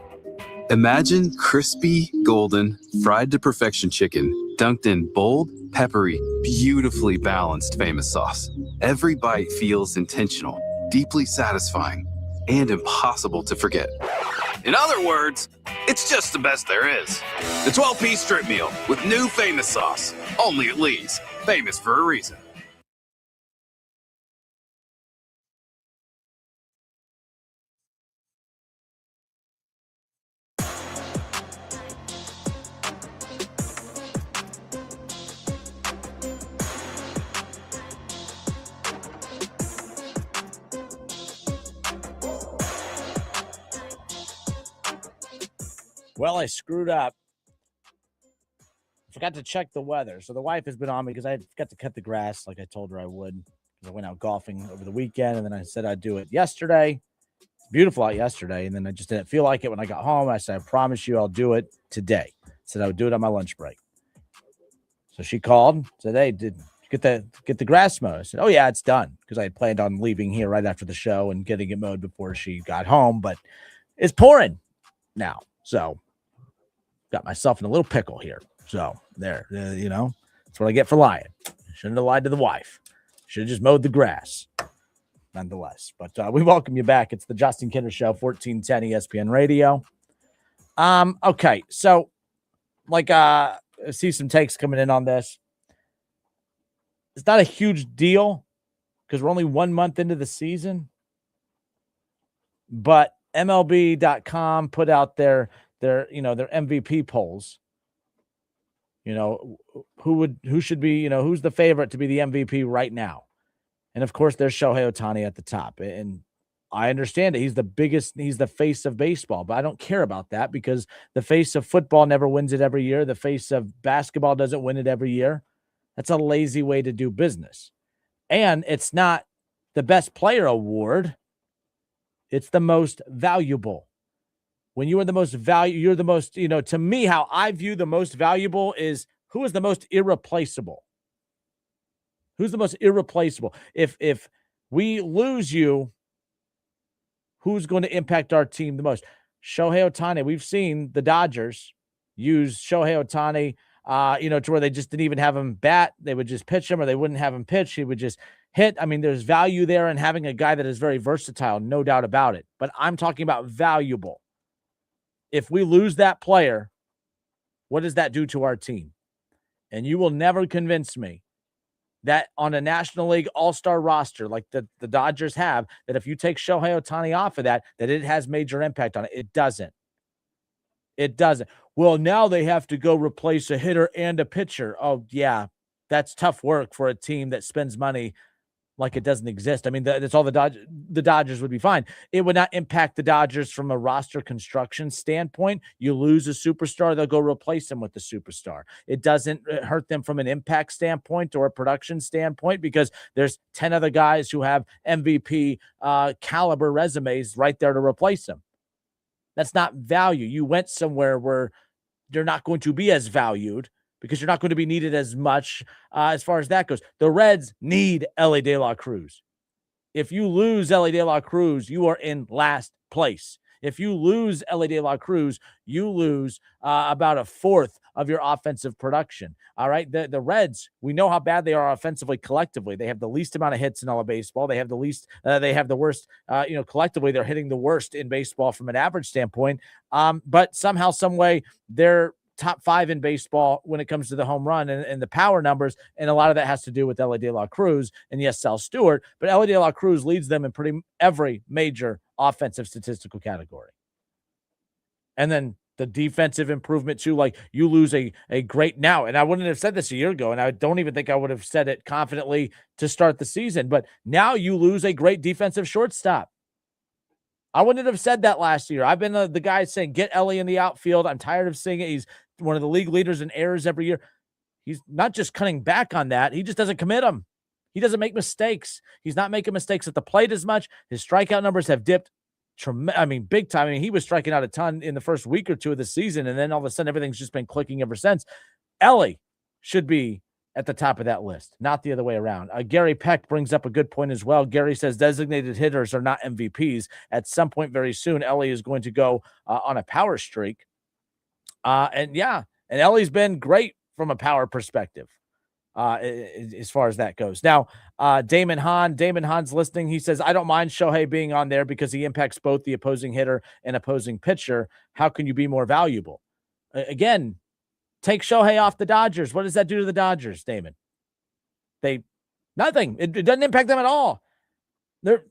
Imagine crispy, golden, fried to perfection chicken dunked in bold, peppery, beautifully balanced famous sauce. Every bite feels intentional, deeply satisfying, and impossible to forget. In other words, it's just the best there is. The 12-piece strip meal with new famous sauce, only at Lee's, famous for a reason. Well, I screwed up Forgot to check the weather. So the wife has been on me because I forgot to cut the grass like I told her I would. I went out golfing over the weekend, and then I said I'd do it yesterday. It's beautiful out yesterday, and then I just didn't feel like it when I got home. I said, I promise you I'll do it today. I said I would do it on my lunch break. So she called, said, hey, did you get the grass mowed? I said, oh, yeah, it's done, because I had planned on leaving here right after the show and getting it mowed before she got home, but it's pouring now. So got myself in a little pickle here. So there, that's what I get for lying. Shouldn't have lied to the wife. Should have just mowed the grass. Nonetheless, but we welcome you back. It's the Justin Kinder Show, 1410 ESPN Radio. Okay, so I see some takes coming in on this. It's not a huge deal because we're only 1 month into the season, but MLB.com put out their MVP polls. Who should be, who's the favorite to be the MVP right now? And of course, there's Shohei Ohtani at the top. And I understand it. He's the face of baseball, but I don't care about that because the face of football never wins it every year. The face of basketball doesn't win it every year. That's a lazy way to do business. And it's not the best player award. It's the most valuable. When you are the most you're the most, to me, how I view the most valuable is who is the most irreplaceable. Who's the most irreplaceable? If we lose you, who's going to impact our team the most? Shohei Ohtani. We've seen the Dodgers use Shohei Ohtani, to where they just didn't even have him bat. They would just pitch him, or they wouldn't have him pitch. He would just hit. I mean, there's value there in having a guy that is very versatile, no doubt about it. But I'm talking about valuable. If we lose that player, what does that do to our team? And you will never convince me that on a National League all-star roster like the Dodgers have, that if you take Shohei Ohtani off of that it has major impact on it. It doesn't. It doesn't. Well, now they have to go replace a hitter and a pitcher. Oh, yeah, that's tough work for a team that spends money like it doesn't exist. I mean, that's all the Dodgers would be fine. It would not impact the Dodgers from a roster construction standpoint. You lose a superstar, they'll go replace him with the superstar. It doesn't hurt them from an impact standpoint or a production standpoint because there's 10 other guys who have MVP caliber resumes right there to replace them. That's not value. You went somewhere where you're not going to be as valued because you're not going to be needed as much as far as that goes. The Reds need Elly De La Cruz. If you lose Elly De La Cruz, you are in last place. If you lose Elly De La Cruz, you lose about a fourth of your offensive production. All right. The Reds, we know how bad they are offensively collectively. They have the least amount of hits in all of baseball. They have the least, they have the worst, collectively, they're hitting the worst in baseball from an average standpoint. But somehow, some way, they're top 5 in baseball when it comes to the home run and the power numbers. And a lot of that has to do with Elly De La Cruz and yes, Sal Stewart, but Elly De La Cruz leads them in pretty every major offensive statistical category. And then the defensive improvement too, like you lose a great now. And I wouldn't have said this a year ago. And I don't even think I would have said it confidently to start the season, but now you lose a great defensive shortstop. I wouldn't have said that last year. I've been the guy saying, get Elly in the outfield. I'm tired of seeing it. He's one of the league leaders in errors every year. He's not just cutting back on that. He just doesn't commit them. He doesn't make mistakes. He's not making mistakes at the plate as much. His strikeout numbers have dipped big time. I mean, he was striking out a ton in the first week or two of the season, and then all of a sudden everything's just been clicking ever since. Elly should be at the top of that list, not the other way around. Gary Peck brings up a good point as well. Gary says designated hitters are not MVPs. At some point very soon, Elly is going to go on a power streak. And Elly's been great from a power perspective as far as that goes. Now, Damon Hahn's listening. He says, I don't mind Shohei being on there because he impacts both the opposing hitter and opposing pitcher. How can you be more valuable? Again, take Shohei off the Dodgers. What does that do to the Dodgers, Damon? Nothing. It doesn't impact them at all. They're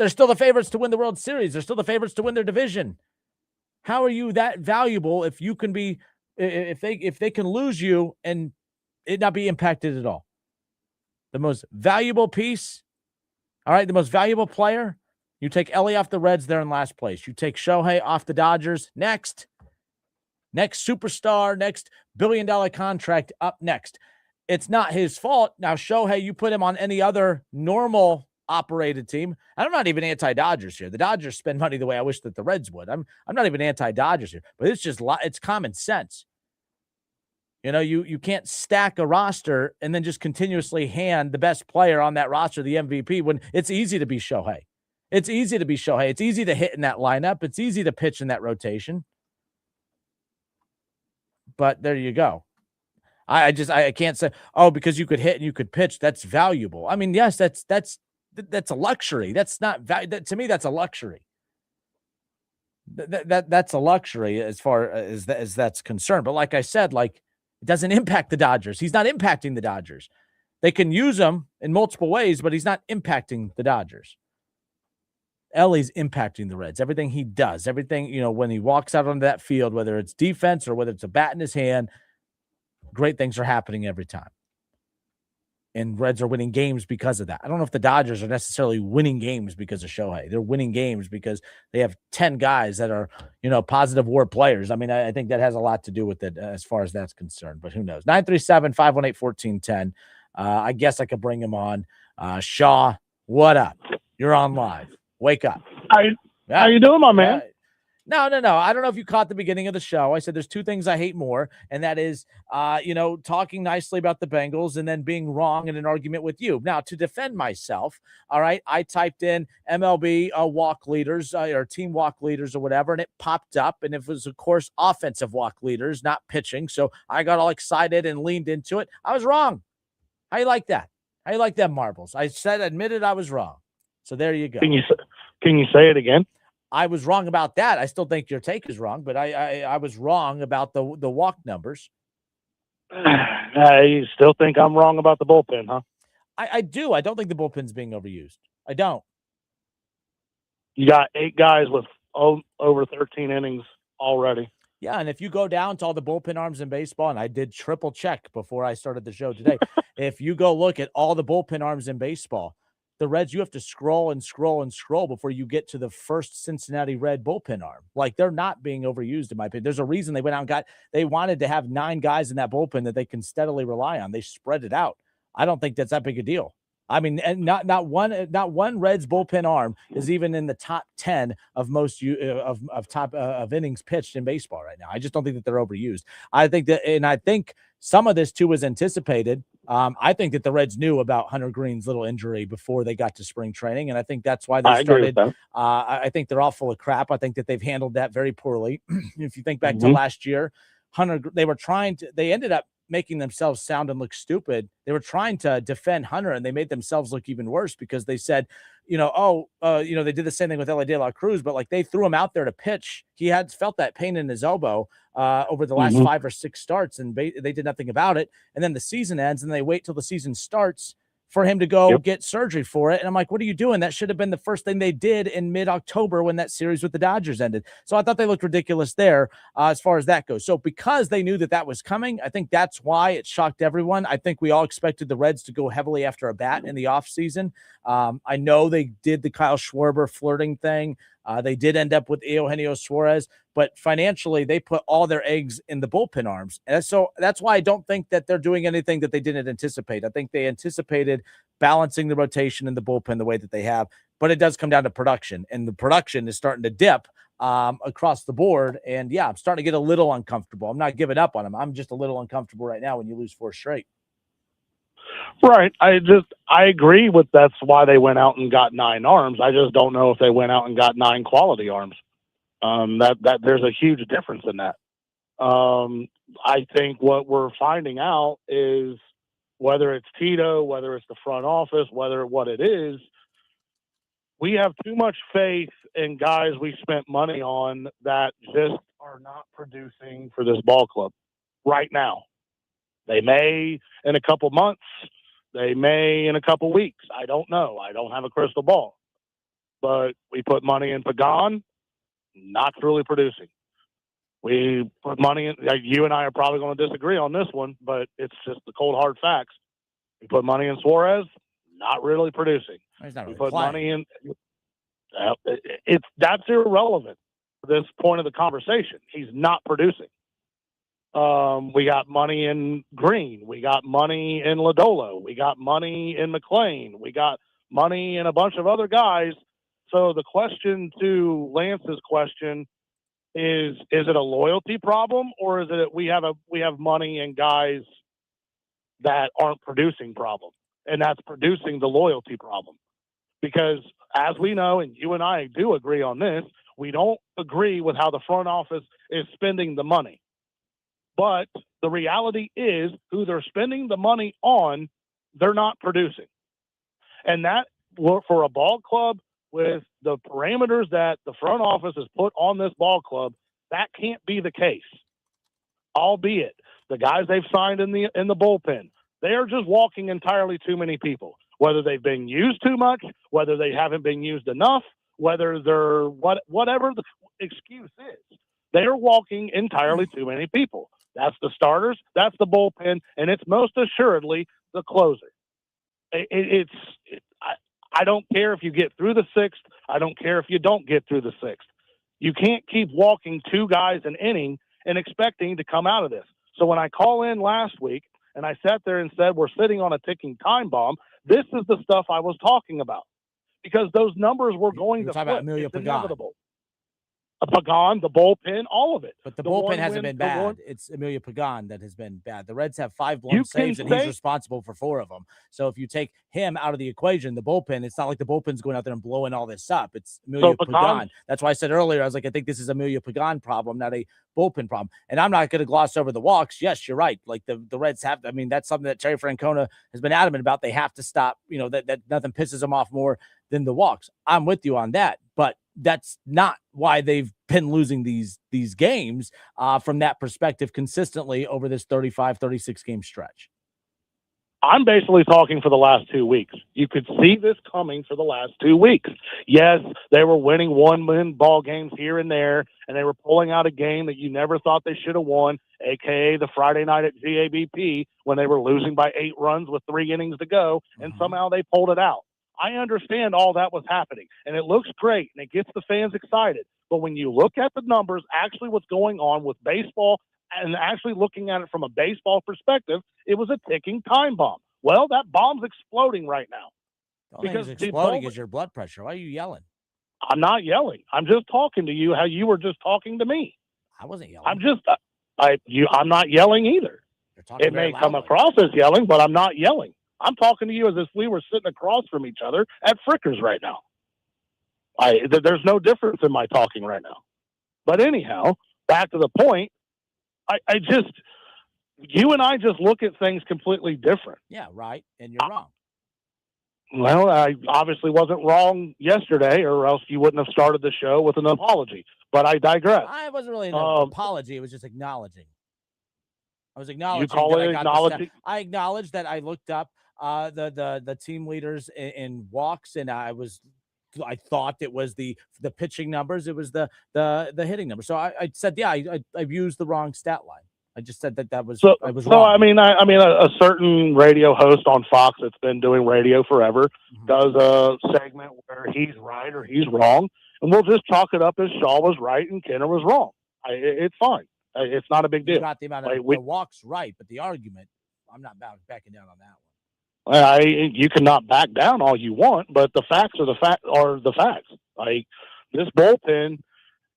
still the favorites to win the World Series. They're still the favorites to win their division. How are you that valuable if you can be, if they can lose you and it not be impacted at all? The most valuable piece, all right, the most valuable player, you take Elly off the Reds, they're in last place. You take Shohei off the Dodgers, next. Next superstar, next billion-dollar contract up next. It's not his fault. Now, Shohei, you put him on any other normal operated team. I'm not even anti-Dodgers here. The Dodgers spend money the way I wish that the Reds would. I'm not even anti-Dodgers here, but it's common sense. You can't stack a roster and then just continuously hand the best player on that roster the MVP when it's easy to be Shohei. It's easy to be Shohei. It's easy to hit in that lineup. It's easy to pitch in that rotation. But there you go. I can't say, because you could hit and you could pitch, that's valuable. I mean, yes, that's a luxury. That's not to me, that's a luxury. That's a luxury as far as that's concerned. But like I said, it doesn't impact the Dodgers. He's not impacting the Dodgers. They can use him in multiple ways, but he's not impacting the Dodgers. Ellie's impacting the Reds. Everything he does, everything, when he walks out onto that field, whether it's defense or whether it's a bat in his hand, great things are happening every time. And Reds are winning games because of that. I don't know if the Dodgers are necessarily winning games because of Shohei. They're winning games because they have 10 guys that are, positive WAR players. I mean, I think that has a lot to do with it as far as that's concerned, but who knows? 937-518-1410. I guess I could bring him on. Shaw, what up? You're on live. Wake up. How you doing, my man? No. I don't know if you caught the beginning of the show. I said there's two things I hate more, and that is, talking nicely about the Bengals and then being wrong in an argument with you. Now, to defend myself, all right, I typed in MLB walk leaders or team walk leaders or whatever, and it popped up, and it was, of course, offensive walk leaders, not pitching. So I got all excited and leaned into it. I was wrong. How you like that? How you like them marbles? Admitted I was wrong. So there you go. Can you say it again? I was wrong about that. I still think your take is wrong, but I was wrong about the walk numbers. You still think I'm wrong about the bullpen, huh? I do. I don't think the bullpen's being overused. I don't. You got 8 guys with over 13 innings already. Yeah, and if you go down to all the bullpen arms in baseball, and I did triple check before I started the show today, if you go look at all the bullpen arms in baseball, the Reds, you have to scroll and scroll and scroll before you get to the first Cincinnati Red bullpen arm. They're not being overused, in my opinion. There's a reason they went out and they wanted to have 9 guys in that bullpen that they can steadily rely on. They spread it out. I don't think that's that big a deal. I mean, and not one Reds bullpen arm is even in the top 10 of most of innings pitched in baseball right now. I just don't think that they're overused. I think some of this too was anticipated. I think that the Reds knew about Hunter Green's little injury before they got to spring training, and I think that's why they started. I think they're all full of crap. I think that they've handled that very poorly. If you think back to last year, they ended up making themselves sound and look stupid. They were trying to defend Hunter, and they made themselves look even worse because they said, they did the same thing with Ellie De La Cruz, but they threw him out there to pitch. He had felt that pain in his elbow over the last 5 or 6 starts, and they did nothing about it. And then the season ends, and they wait till the season starts for him to go get surgery for it. And I'm like, what are you doing? That should have been the first thing they did in mid-October when that series with the Dodgers ended. So I thought they looked ridiculous there as far as that goes. So because they knew that was coming, I think that's why it shocked everyone. I think we all expected the Reds to go heavily after a bat in the offseason. I know they did the Kyle Schwarber flirting thing. They did end up with Eugenio Suarez, but financially they put all their eggs in the bullpen arms. And so that's why I don't think that they're doing anything that they didn't anticipate. I think they anticipated balancing the rotation in the bullpen the way that they have, but it does come down to production, and the production is starting to dip across the board. And yeah, I'm starting to get a little uncomfortable. I'm not giving up on them. I'm just a little uncomfortable right now when you lose 4 straight. Right. I agree with that's why they went out and got 9 arms. I just don't know if they went out and got 9 quality arms. That there's a huge difference in that. I think what we're finding out is whether it's Tito, whether it's the front office, what it is, we have too much faith in guys we spent money on that just are not producing for this ball club right now. They may in a couple months. They may in a couple weeks. I don't know. I don't have a crystal ball. But we put money in Pagan, not really producing. We put money in, you and I are probably going to disagree on this one, but it's just the cold hard facts. We put money in Suarez, not really producing. He's not really we put playing. money in. That's irrelevant at this point of the conversation. He's not producing. We got money in Green. We got money in Lodolo. We got money in McLean. We got money in a bunch of other guys. So the question to Lance's question is it a loyalty problem, or is it we have money in guys that aren't producing problem, and that's producing the loyalty problem? Because as we know, and you and I do agree on this, we don't agree with how the front office is spending the money. But the reality is who they're spending the money on, they're not producing. And that, for a ball club with the parameters that the front office has put on this ball club, that can't be the case. Albeit, the guys they've signed in the bullpen, they are just walking entirely too many people. Whether they've been used too much, whether they haven't been used enough, whether they're whatever the excuse is, they are walking entirely too many people. That's the starters, that's the bullpen, and it's most assuredly the closer. I don't care if you get through the sixth. I don't care if you don't get through the sixth. You can't keep walking two guys an inning and expecting to come out of this. So when I call in last week and I sat there and said we're sitting on a ticking time bomb, this is the stuff I was talking about, because those numbers were going to flip. About Amelia Pagan. Inevitable. Pagan, the bullpen, all of it. But the bullpen hasn't been bad. It's Amelia Pagan that has been bad. The Reds have 5 blown saves, and he's responsible for 4 of them. So if you take him out of the equation, the bullpen, it's not like the bullpen's going out there and blowing all this up. It's Amelia Pagan. That's why I said earlier, I was like, I think this is Amelia Pagan problem, not a bullpen problem. And I'm not going to gloss over the walks. Yes, you're right. Like the Reds have, I mean, that's something that Terry Francona has been adamant about. They have to stop, that nothing pisses them off more than the walks. I'm with you on that, but that's not why they've been losing these games from that perspective consistently over this 36 game stretch. I'm basically talking for the last 2 weeks. You could see this coming for the last 2 weeks. Yes, they were winning 1-win ball games here and there, and they were pulling out a game that you never thought they should have won, aka the Friday night at GABP when they were losing by 8 runs with 3 innings to go, and somehow they pulled it out. I understand all that was happening, and it looks great, and it gets the fans excited. But when you look at the numbers, actually what's going on with baseball, and actually looking at it from a baseball perspective, it was a ticking time bomb. Well, that bomb's exploding right now. The only thing that's exploding is your blood pressure. Why are you yelling? I'm not yelling. I'm just talking to you how you were just talking to me. I wasn't yelling. I'm not yelling either. It may come across as yelling, but I'm not yelling. I'm talking to you as if we were sitting across from each other at Frickers right now. There's no difference in my talking right now. But anyhow, back to the point, you and I just look at things completely different. Yeah, right. And you're wrong. Well, I obviously wasn't wrong yesterday, or else you wouldn't have started the show with an apology. But I digress. I wasn't really an apology. It was just acknowledging. I was acknowledging. You call it acknowledging? I acknowledged that I looked up the team leaders in walks, and I thought it was the pitching numbers. It was the hitting numbers. So I said, yeah, I've used the wrong stat line. I just said that was I was wrong. I mean, a certain radio host on Fox that's been doing radio forever does a segment where he's right or he's wrong, and we'll just chalk it up as Shaw was right and Kenner was wrong. It's fine. It's not a big deal. You got the amount of the walks right, but the argument, I'm not backing down on that one. You cannot back down all you want, but the facts are the facts. Like, this bullpen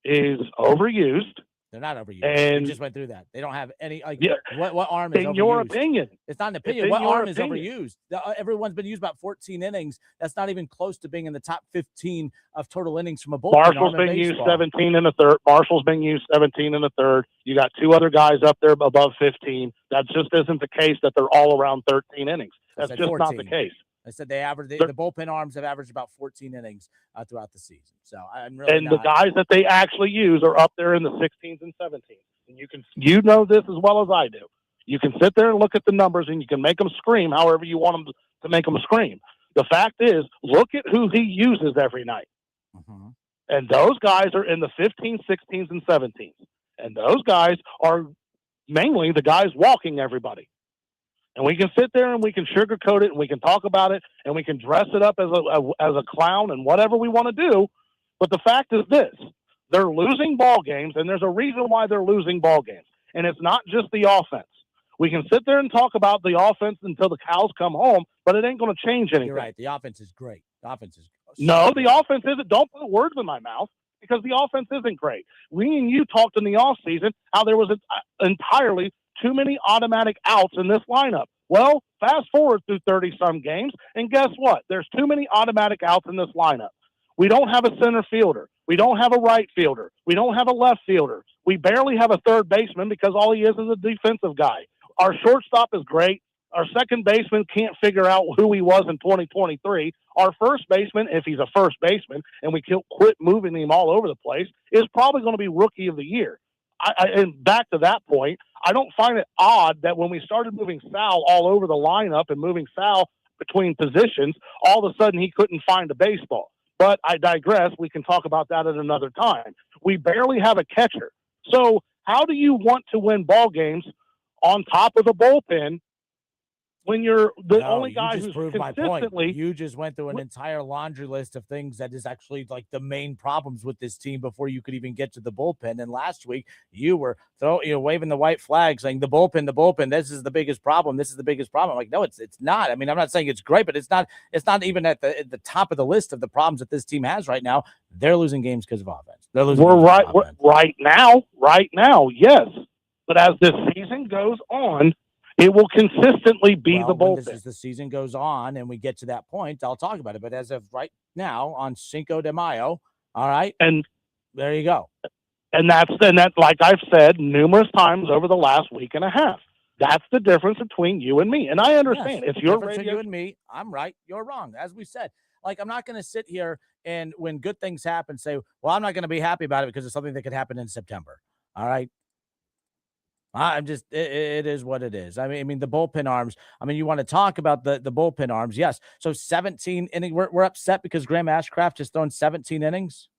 is overused. They're not overused. And we just went through that. They don't have any. Yeah, what arm is overused? In your opinion, it's not an opinion. What arm is overused? Everyone's been used about 14 innings. That's not even close to being in the top 15 of total innings from a bullpen. Marshall's been used 17 in the third. Marshall's been used 17 in the third. You got 2 other guys up there above 15. That just isn't the case that they're all around 13 innings. That's just 14. Not the case. I said they average. The bullpen arms have averaged about 14 innings throughout the season. So I'm really the guys that they actually use are up there in the 16s and 17s. And you know this as well as I do. You can sit there and look at the numbers, and you can make them scream however you want them to make them scream. The fact is, look at who he uses every night, and those guys are in the 15s, 16s, and 17s. And those guys are mainly the guys walking everybody. And we can sit there and we can sugarcoat it and we can talk about it and we can dress it up as a clown and whatever we want to do. But the fact is this: they're losing ball games, and there's a reason why they're losing ball games. And it's not just the offense. We can sit there and talk about the offense until the cows come home, but it ain't going to change anything. You're right. The offense is great. The offense is No, the offense isn't. Don't put words in my mouth because the offense isn't great. We and you talked in the offseason how there was entirely too many automatic outs in this lineup. Well, fast forward through 30-some games, and guess what? There's too many automatic outs in this lineup. We don't have a center fielder. We don't have a right fielder. We don't have a left fielder. We barely have a third baseman because all he is a defensive guy. Our shortstop is great. Our second baseman can't figure out who he was in 2023. Our first baseman, if he's a first baseman, and we quit moving him all over the place, is probably going to be Rookie of the Year. And back to that point, I don't find it odd that when we started moving Sal all over the lineup and moving Sal between positions, all of a sudden he couldn't find a baseball. But I digress. We can talk about that at another time. We barely have a catcher. So how do you want to win ball games on top of the bullpen when you're the only guy who's proved my consistently... point. You just went through an entire laundry list of things that is actually like the main problems with this team before you could even get to the bullpen. And last week you were waving the white flag saying the bullpen, this is the biggest problem. This is the biggest problem. I'm like, no, it's not. I mean, I'm not saying it's great, but it's not even at the top of the list of the problems that this team has right now. They're losing games because of offense. They're losing right now, yes. But as this season goes on, it will consistently be the bullpen. As the season goes on and we get to that point, I'll talk about it. But as of right now, on Cinco de Mayo, all right, and there you go. And that's like I've said numerous times over the last week and a half. That's the difference between you and me. And I understand it's your radio. You and me. I'm right. You're wrong. As we said, like I'm not going to sit here and when good things happen, say, well, I'm not going to be happy about it because it's something that could happen in September. All right. I'm just, it is what it is. I mean, the bullpen arms, you want to talk about the bullpen arms. Yes. So 17 innings, we're upset because Graham Ashcraft has thrown 17 innings.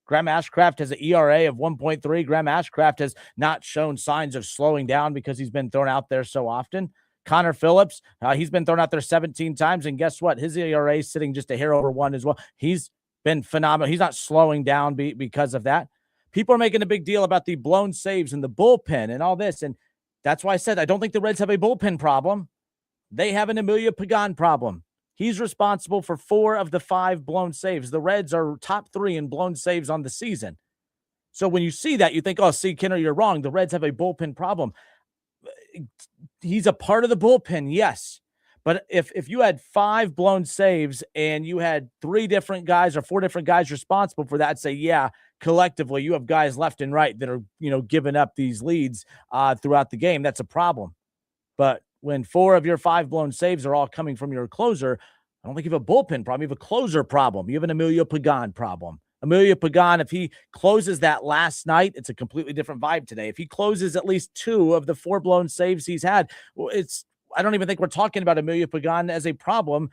Graham Ashcraft has an ERA of 1.3. Graham Ashcraft has not shown signs of slowing down because he's been thrown out there so often. Connor Phillips, he's been thrown out there 17 times. And guess what? His ERA is sitting just a hair over 1 as well. He's been phenomenal. He's not slowing down because of that. People are making a big deal about the blown saves and the bullpen and all this. And that's why I said I don't think the Reds have a bullpen problem. They have an Emilio Pagan problem. He's responsible for 4 of the 5 blown saves. The Reds are top 3 in blown saves on the season. So when you see that, you think, oh, see, Kinner, you're wrong. The Reds have a bullpen problem. He's a part of the bullpen, yes. But if you had 5 blown saves and you had 3 different guys or 4 different guys responsible for that, I'd say, yeah, collectively you have guys left and right that are, giving up these leads throughout the game. That's a problem. But when 4 of your 5 blown saves are all coming from your closer, I don't think you have a bullpen problem. You have a closer problem. You have an Emilio Pagan problem. Emilio Pagan, if he closes that last night, it's a completely different vibe today. If he closes at least 2 of the 4 blown saves he's had, I don't even think we're talking about Emilio Pagan as a problem.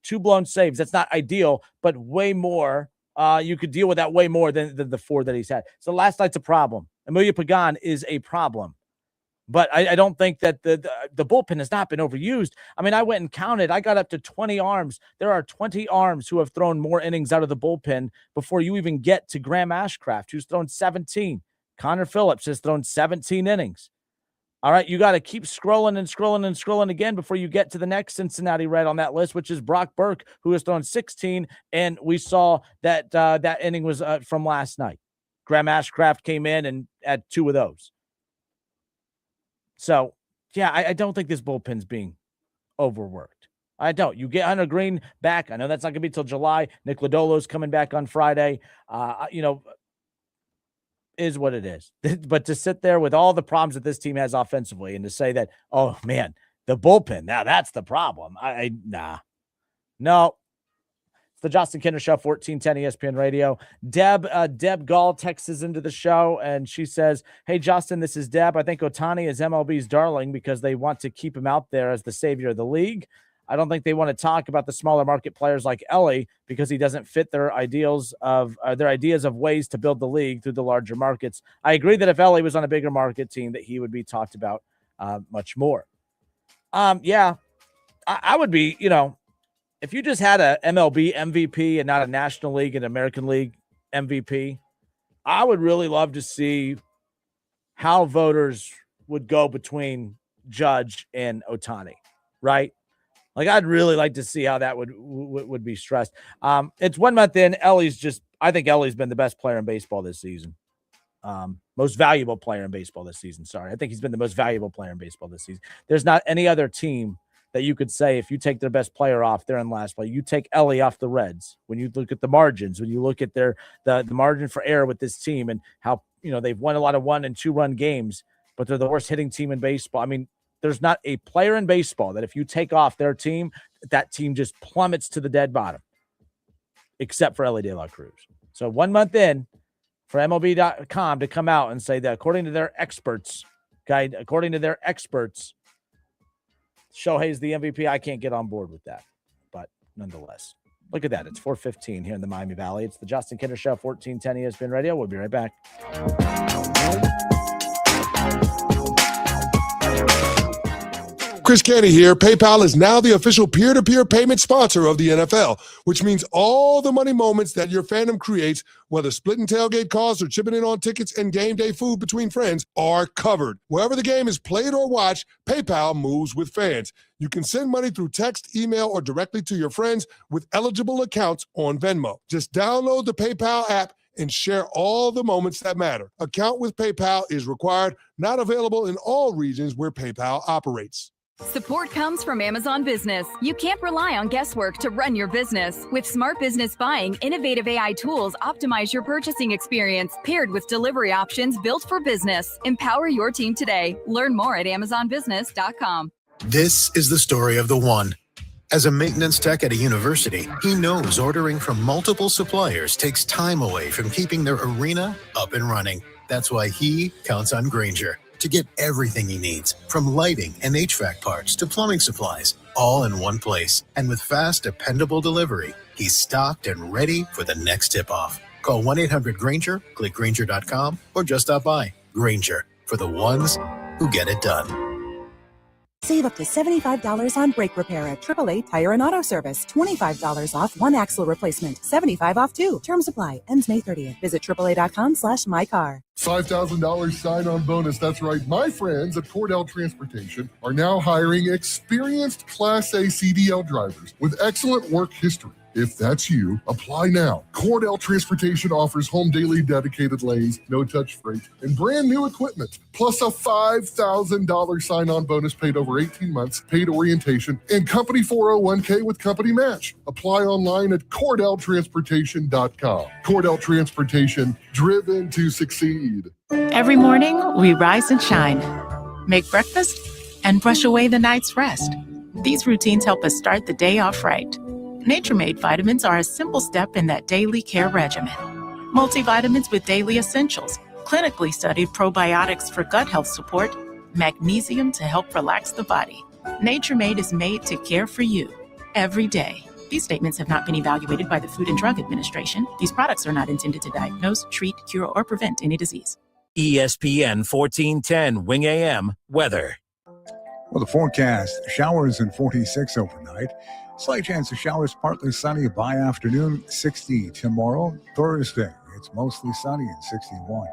2 blown saves, that's not ideal, but way more. You could deal with that way more than the 4 that he's had. So last night's a problem. Emilio Pagan is a problem. But I don't think that the bullpen has not been overused. I went and counted. I got up to 20 arms. There are 20 arms who have thrown more innings out of the bullpen before you even get to Graham Ashcraft, who's thrown 17. Connor Phillips has thrown 17 innings. All right, you got to keep scrolling and scrolling and scrolling again before you get to the next Cincinnati Red on that list, which is Brock Burke, who has thrown 16, and we saw that that inning was from last night. Graham Ashcraft came in and had 2 of those. So, yeah, I don't think this bullpen's being overworked. I don't. You get Hunter Green back. I know that's not going to be till July. Nick Lodolo's coming back on Friday. Is what it is. But to sit there with all the problems that this team has offensively and to say that, oh, man, the bullpen, now that's the problem. Nah. No. It's the Justin Kinner Show, 1410 ESPN Radio. Deb Gall texts into the show, and she says, hey, Justin, this is Deb. I think Ohtani is MLB's darling because they want to keep him out there as the savior of the league. I don't think they want to talk about the smaller market players like Ellie because he doesn't fit their ideas of ways to build the league through the larger markets. I agree that if Ellie was on a bigger market team, that he would be talked about much more. Yeah, I would be, if you just had a MLB MVP and not a National League and American League MVP, I would really love to see how voters would go between Judge and Ohtani, right? Like, I'd really like to see how that would be stressed. It's 1 month in. I think Ellie's been the best player in baseball this season. Most valuable player in baseball this season. Sorry. I think he's been the most valuable player in baseball this season. There's not any other team that you could say, if you take their best player off, they're in last place. You take Ellie off the Reds. When you look at the margins, when you look at the margin for error with this team and how, they've won a lot of 1- and 2-run games, but they're the worst hitting team in baseball. I mean, there's not a player in baseball that if you take off their team, that team just plummets to the dead bottom, except for Ellie De La Cruz. So 1 month in, for MLB.com to come out and say that according to their experts, Shohei's the MVP. I can't get on board with that. But nonetheless, look at that. It's 4:15 here in the Miami Valley. It's the Justin Kinder Show, 1410 ESPN Radio. We'll be right back. Chris Canty here. PayPal is now the official peer-to-peer payment sponsor of the NFL, which means all the money moments that your fandom creates, whether splitting tailgate costs or chipping in on tickets and game day food between friends, are covered. Wherever the game is played or watched, PayPal moves with fans. You can send money through text, email, or directly to your friends with eligible accounts on Venmo. Just download the PayPal app and share all the moments that matter. Account with PayPal is required, not available in all regions where PayPal operates. Support comes from Amazon Business. You can't rely on guesswork to run your business. With Smart Business Buying, innovative AI tools optimize your purchasing experience, paired with delivery options built for business. Empower your team today. Learn more at amazonbusiness.com. This is the story of the one. As a maintenance tech at a university, he knows ordering from multiple suppliers takes time away from keeping their arena up and running. That's why he counts on Grainger to get everything he needs, from lighting and HVAC parts to plumbing supplies, all in one place. And with fast, dependable delivery, he's stocked and ready for the next tip-off. Call 1-800-GRAINGER, click Grainger.com, or just stop by. Grainger, for the ones who get it done. Save up to $75 on brake repair at AAA Tire and Auto Service. $25 off one axle replacement. $75 off two. Terms apply. Ends May 30th. Visit AAA.com/mycar. $5,000 sign-on bonus. That's right. My friends at Cordell Transportation are now hiring experienced Class A CDL drivers with excellent work history. If that's you, apply now. Cordell Transportation offers home daily dedicated lanes, no-touch freight, and brand new equipment, plus a $5,000 sign-on bonus paid over 18 months, paid orientation, and company 401k with company match. Apply online at CordellTransportation.com. Cordell Transportation, driven to succeed. Every morning, we rise and shine, make breakfast, and brush away the night's rest. These routines help us start the day off right. Nature-Made vitamins are a simple step in that daily care regimen. Multivitamins with daily essentials, clinically studied probiotics for gut health support, magnesium to help relax the body. Nature-Made is made to care for you every day. These statements have not been evaluated by the Food and Drug Administration. These products are not intended to diagnose, treat, cure, or prevent any disease. ESPN 1410 Wing AM weather. Well, the forecast, showers and 46 overnight. Slight chance of showers, partly sunny by afternoon, 60 tomorrow. Thursday, it's mostly sunny and 61.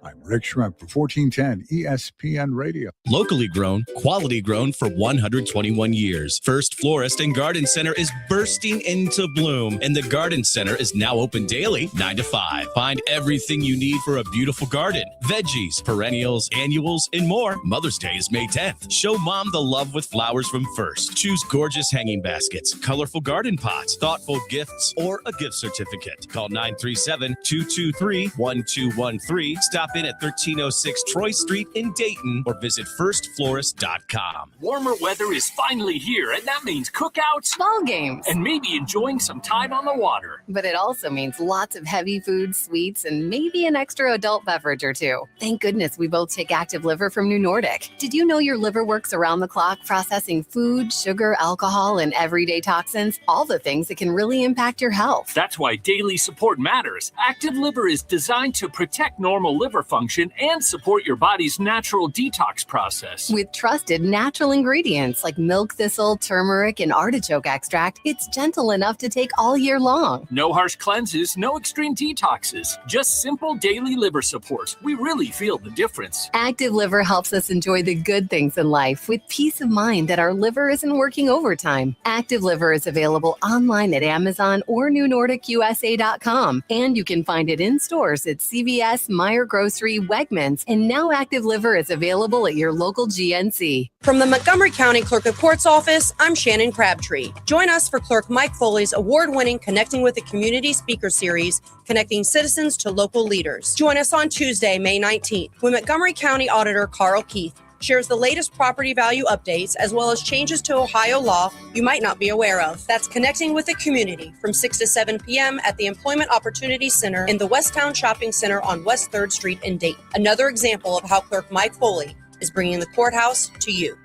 I'm Rick Shrimp for 1410 ESPN Radio. Locally grown, quality grown for 121 years. First Florist and Garden Center is bursting into bloom, and the Garden Center is now open daily, 9 to 5. Find everything you need for a beautiful garden. Veggies, perennials, annuals, and more. Mother's Day is May 10th. Show mom the love with flowers from First. Choose gorgeous hanging baskets, colorful garden pots, thoughtful gifts, or a gift certificate. Call 937-223-1213. Stop in at 1306 Troy Street in Dayton or visit firstflorist.com. Warmer weather is finally here, and that means cookouts, ball games, and maybe enjoying some time on the water. But it also means lots of heavy food, sweets, and maybe an extra adult beverage or two. Thank goodness we both take Active Liver from New Nordic. Did you know your liver works around the clock processing food, sugar, alcohol, and everyday toxins? All the things that can really impact your health. That's why daily support matters. Active Liver is designed to protect normal liver liver function and support your body's natural detox process. With trusted natural ingredients like milk thistle, turmeric, and artichoke extract, it's gentle enough to take all year long. No harsh cleanses, no extreme detoxes, just simple daily liver support. We really feel the difference. Active Liver helps us enjoy the good things in life with peace of mind that our liver isn't working overtime. Active Liver is available online at Amazon or NewNordicUSA.com, and you can find it in stores at CVS, Meijer Grocery, Wegmans, and now Active Liver is available at your local GNC. From the Montgomery County Clerk of Court's office, I'm Shannon Crabtree. Join us for Clerk Mike Foley's award-winning Connecting with the Community speaker series, connecting citizens to local leaders. Join us on Tuesday, May 19th, when Montgomery County Auditor Carl Keith shares the latest property value updates as well as changes to Ohio law you might not be aware of. That's Connecting with the Community from 6 to 7 p.m. at the Employment Opportunity Center in the Westtown Shopping Center on West 3rd Street in Dayton. Another example of how Clerk Mike Foley is bringing the courthouse to you.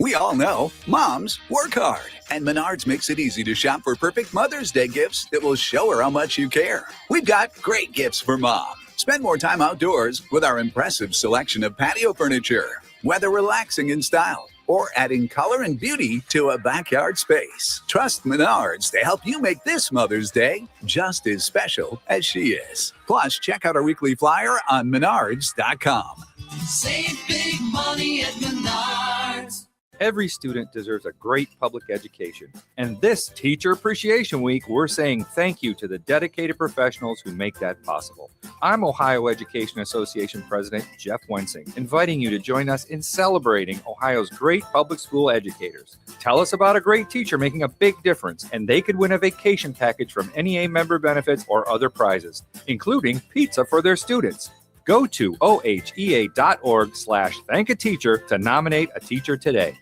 We all know moms work hard, and Menards makes it easy to shop for perfect Mother's Day gifts that will show her how much you care. We've got great gifts for mom. Spend more time outdoors with our impressive selection of patio furniture, whether relaxing in style or adding color and beauty to a backyard space. Trust Menards to help you make this Mother's Day just as special as she is. Plus, check out our weekly flyer on Menards.com. Save big money at Menards. Every student deserves a great public education. And this Teacher Appreciation Week, we're saying thank you to the dedicated professionals who make that possible. I'm Ohio Education Association President Jeff Wensing, inviting you to join us in celebrating Ohio's great public school educators. Tell us about a great teacher making a big difference, and they could win a vacation package from NEA member benefits or other prizes, including pizza for their students. Go to ohea.org/thank-a-teacher to nominate a teacher today.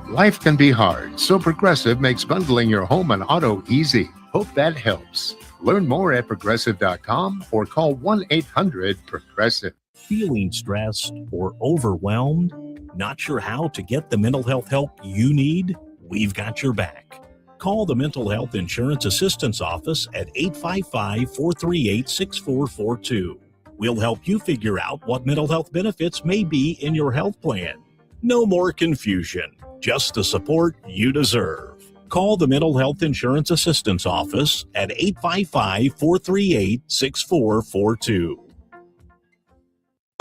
Life can be hard, so Progressive makes bundling your home and auto easy. Hope that helps. Learn more at progressive.com or call 1-800-PROGRESSIVE. Feeling stressed or overwhelmed? Not sure how to get the mental health help you need? We've got your back. Call the Mental Health Insurance Assistance Office at 855-438-6442. We'll help you figure out what mental health benefits may be in your health plan. No more confusion, just the support you deserve. Call the Mental Health Insurance Assistance Office at 855-438-6442.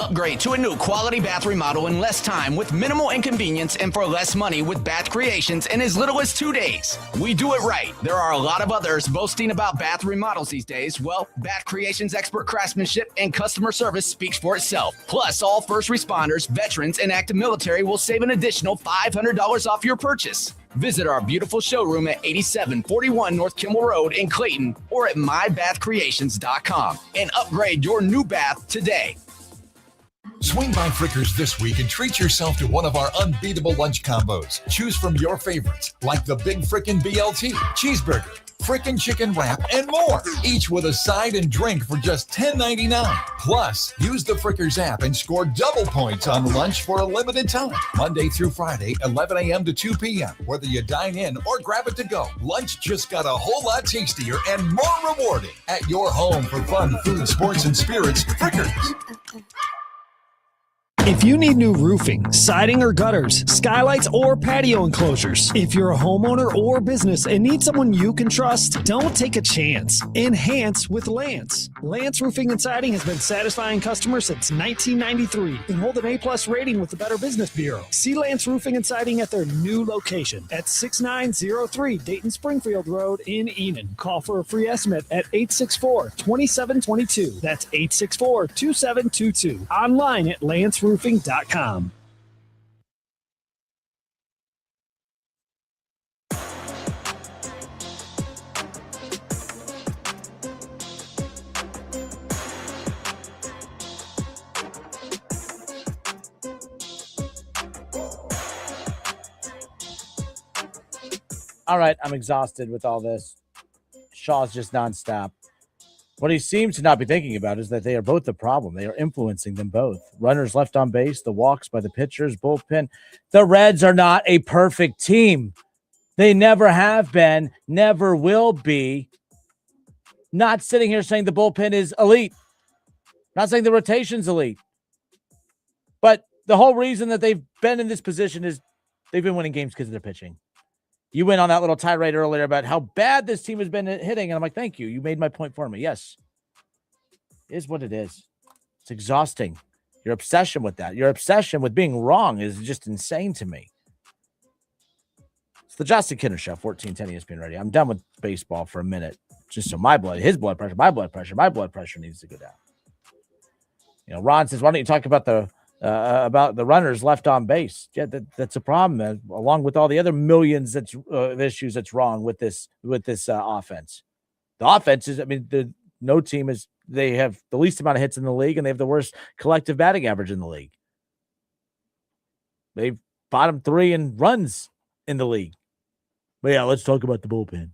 Upgrade to a new quality bath remodel in less time with minimal inconvenience and for less money with Bath Creations in as little as 2 days. We do it right. There are a lot of others boasting about bath remodels these days. Well, Bath Creations' expert craftsmanship and customer service speaks for itself. Plus, all first responders, veterans, and active military will save an additional $500 off your purchase. Visit our beautiful showroom at 8741 North Kimmel Road in Clayton or at mybathcreations.com and upgrade your new bath today. Swing by Frickers this week and treat yourself to one of our unbeatable lunch combos. Choose from your favorites, like the Big Frickin' BLT, cheeseburger, frickin' chicken wrap, and more. Each with a side and drink for just $10.99. Plus, use the Frickers app and score double points on lunch for a limited time. Monday through Friday, 11 a.m. to 2 p.m. Whether you dine in or grab it to go, lunch just got a whole lot tastier and more rewarding. At your home for fun, food, sports, and spirits, Frickers. If you need new roofing, siding or gutters, skylights or patio enclosures, if you're a homeowner or business and need someone you can trust, don't take a chance. Enhance with Lance. Lance Roofing and Siding has been satisfying customers since 1993 and hold an A+ rating with the Better Business Bureau. See Lance Roofing and Siding at their new location at 6903 Dayton Springfield Road in Enid. Call for a free estimate at 864-2722. That's 864-2722. Online at lanceroofing.com. All right, I'm exhausted with all this. Shaw's just nonstop. What he seems to not be thinking about is that they are both the problem. They are influencing them both. Runners left on base, the walks by the pitchers, bullpen. The Reds are not a perfect team. They never have been, never will be. Not sitting here saying the bullpen is elite. Not saying the rotation's elite, but the whole reason that they've been in this position is they've been winning games because of their pitching. You went on that little tirade earlier about how bad this team has been hitting, and I'm like, thank you. You made my point for me. Yes, it is what it is. It's exhausting. Your obsession with that, your obsession with being wrong is just insane to me. It's the Justin Kinner Show, 1410 ESPN Radio. I'm done with baseball for a minute, just so my blood pressure needs to go down. You know, Ron says, why don't you talk about the runners left on base? Yeah, that's a problem, along with all the other millions of issues that's wrong with this offense. The offense is, I mean, no team is. They have the least amount of hits in the league, and they have the worst collective batting average in the league. They've bottom 3 in runs in the league. But yeah, let's talk about the bullpen.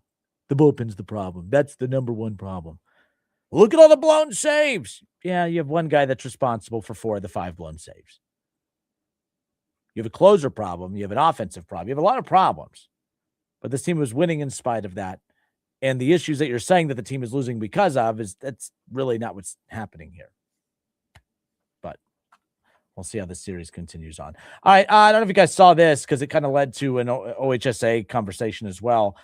The bullpen's the problem. That's the number one problem. Look at all the blown saves. Yeah, you have one guy that's responsible for 4 of the 5 blown saves. You have a closer problem. You have an offensive problem. You have a lot of problems. But this team was winning in spite of that. And the issues that you're saying that the team is losing because of that's really not what's happening here. But we'll see how the series continues on. All right, I don't know if you guys saw this because it kind of led to an OHSAA conversation as well.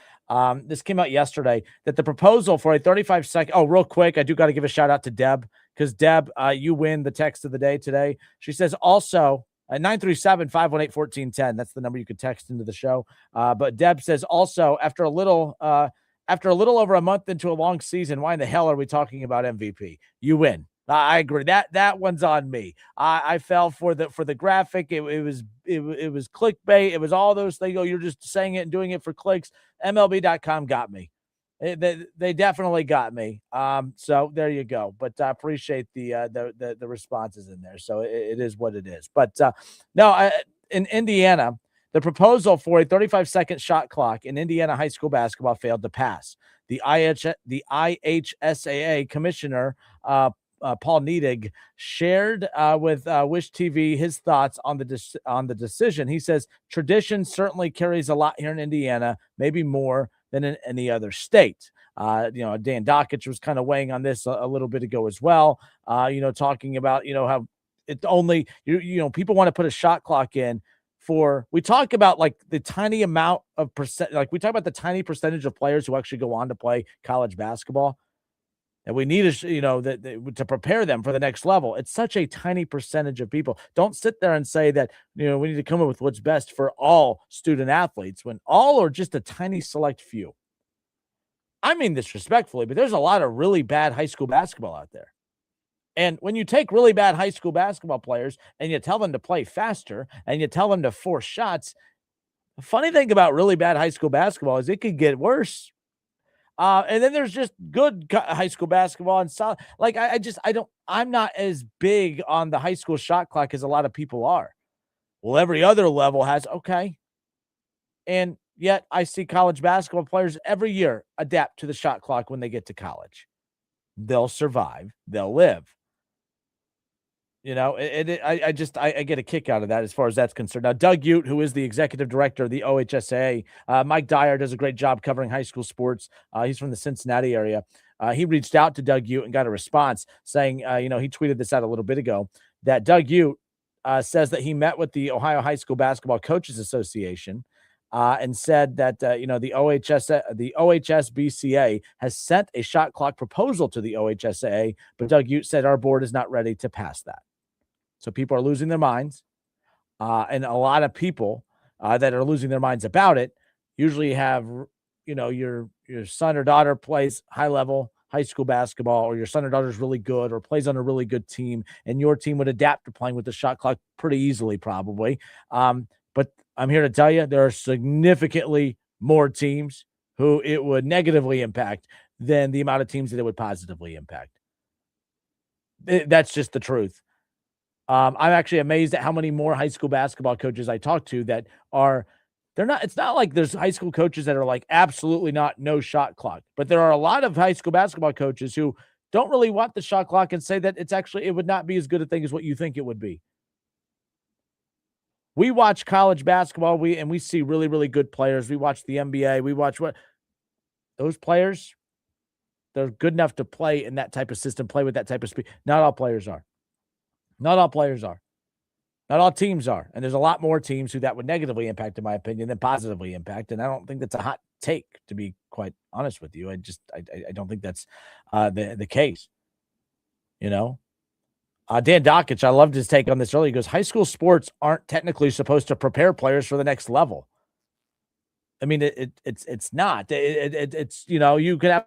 This came out yesterday that the proposal for a 35-second. Oh, real quick, I do got to give a shout out to Deb because Deb, you win the text of the day today. She says also 937-518-1410. That's the number you could text into the show. But Deb says also after a little over a month into a long season, why in the hell are we talking about MVP? You win. I agree. That one's on me. I fell for the graphic. It was clickbait. It was all those things. Oh, you're just saying it and doing it for clicks. MLB.com got me. They definitely got me. So there you go. But I appreciate the responses in there. So it is what it is. But in Indiana, the proposal for a 35-second shot clock in Indiana high school basketball failed to pass. The IHSAA commissioner, Paul Niedig, shared with Wish TV his thoughts on the decision. He says tradition certainly carries a lot here in Indiana, maybe more than in any other state. Dan Dockich was kind of weighing on this a little bit ago as well. Talking about how it only people want to put a shot clock in. We talk about like the tiny amount of percent, like we talk about the tiny percentage of players who actually go on to play college basketball, and we need to prepare them for the next level. It's such a tiny percentage of people. Don't sit there and say that we need to come up with what's best for all student athletes when all are just a tiny select few. I mean this respectfully, but there's a lot of really bad high school basketball out there. And when you take really bad high school basketball players and you tell them to play faster and you tell them to force shots, the funny thing about really bad high school basketball is it could get worse. And then there's just good high school basketball and solid. Like I'm not as big on the high school shot clock as a lot of people are. Well, every other level has, okay. And yet I see college basketball players every year adapt to the shot clock when they get to college. They'll survive. They'll live. I get a kick out of that as far as that's concerned. Now, Doug Ute, who is the executive director of the OHSAA, Mike Dyer does a great job covering high school sports. He's from the Cincinnati area. He reached out to Doug Ute and got a response saying, he tweeted this out a little bit ago, that Doug Ute says that he met with the Ohio High School Basketball Coaches Association and said that, the OHSBCA has sent a shot clock proposal to the OHSAA, but Doug Ute said our board is not ready to pass that. So people are losing their minds. And a lot of people that are losing their minds about it usually have, your son or daughter plays high level high school basketball, or your son or daughter is really good or plays on a really good team, and your team would adapt to playing with the shot clock pretty easily, probably. But I'm here to tell you there are significantly more teams who it would negatively impact than the amount of teams that it would positively impact. That's just the truth. I'm actually amazed at how many more high school basketball coaches I talk to that it's not like there's high school coaches that are like absolutely no shot clock, but there are a lot of high school basketball coaches who don't really want the shot clock and say that it would not be as good a thing as what you think it would be. We watch college basketball, we see really, really good players. We watch the NBA. We watch those players They're good enough to play in that type of system, play with that type of speed. Not all players are. Not all players are. Not all teams are. And there's a lot more teams who that would negatively impact, in my opinion, than positively impact. And I don't think that's a hot take, to be quite honest with you. I don't think that's the case. You know? Dan Dockich, I loved his take on this earlier. He goes, high school sports aren't technically supposed to prepare players for the next level. I mean, it's not. It's, you know, you could have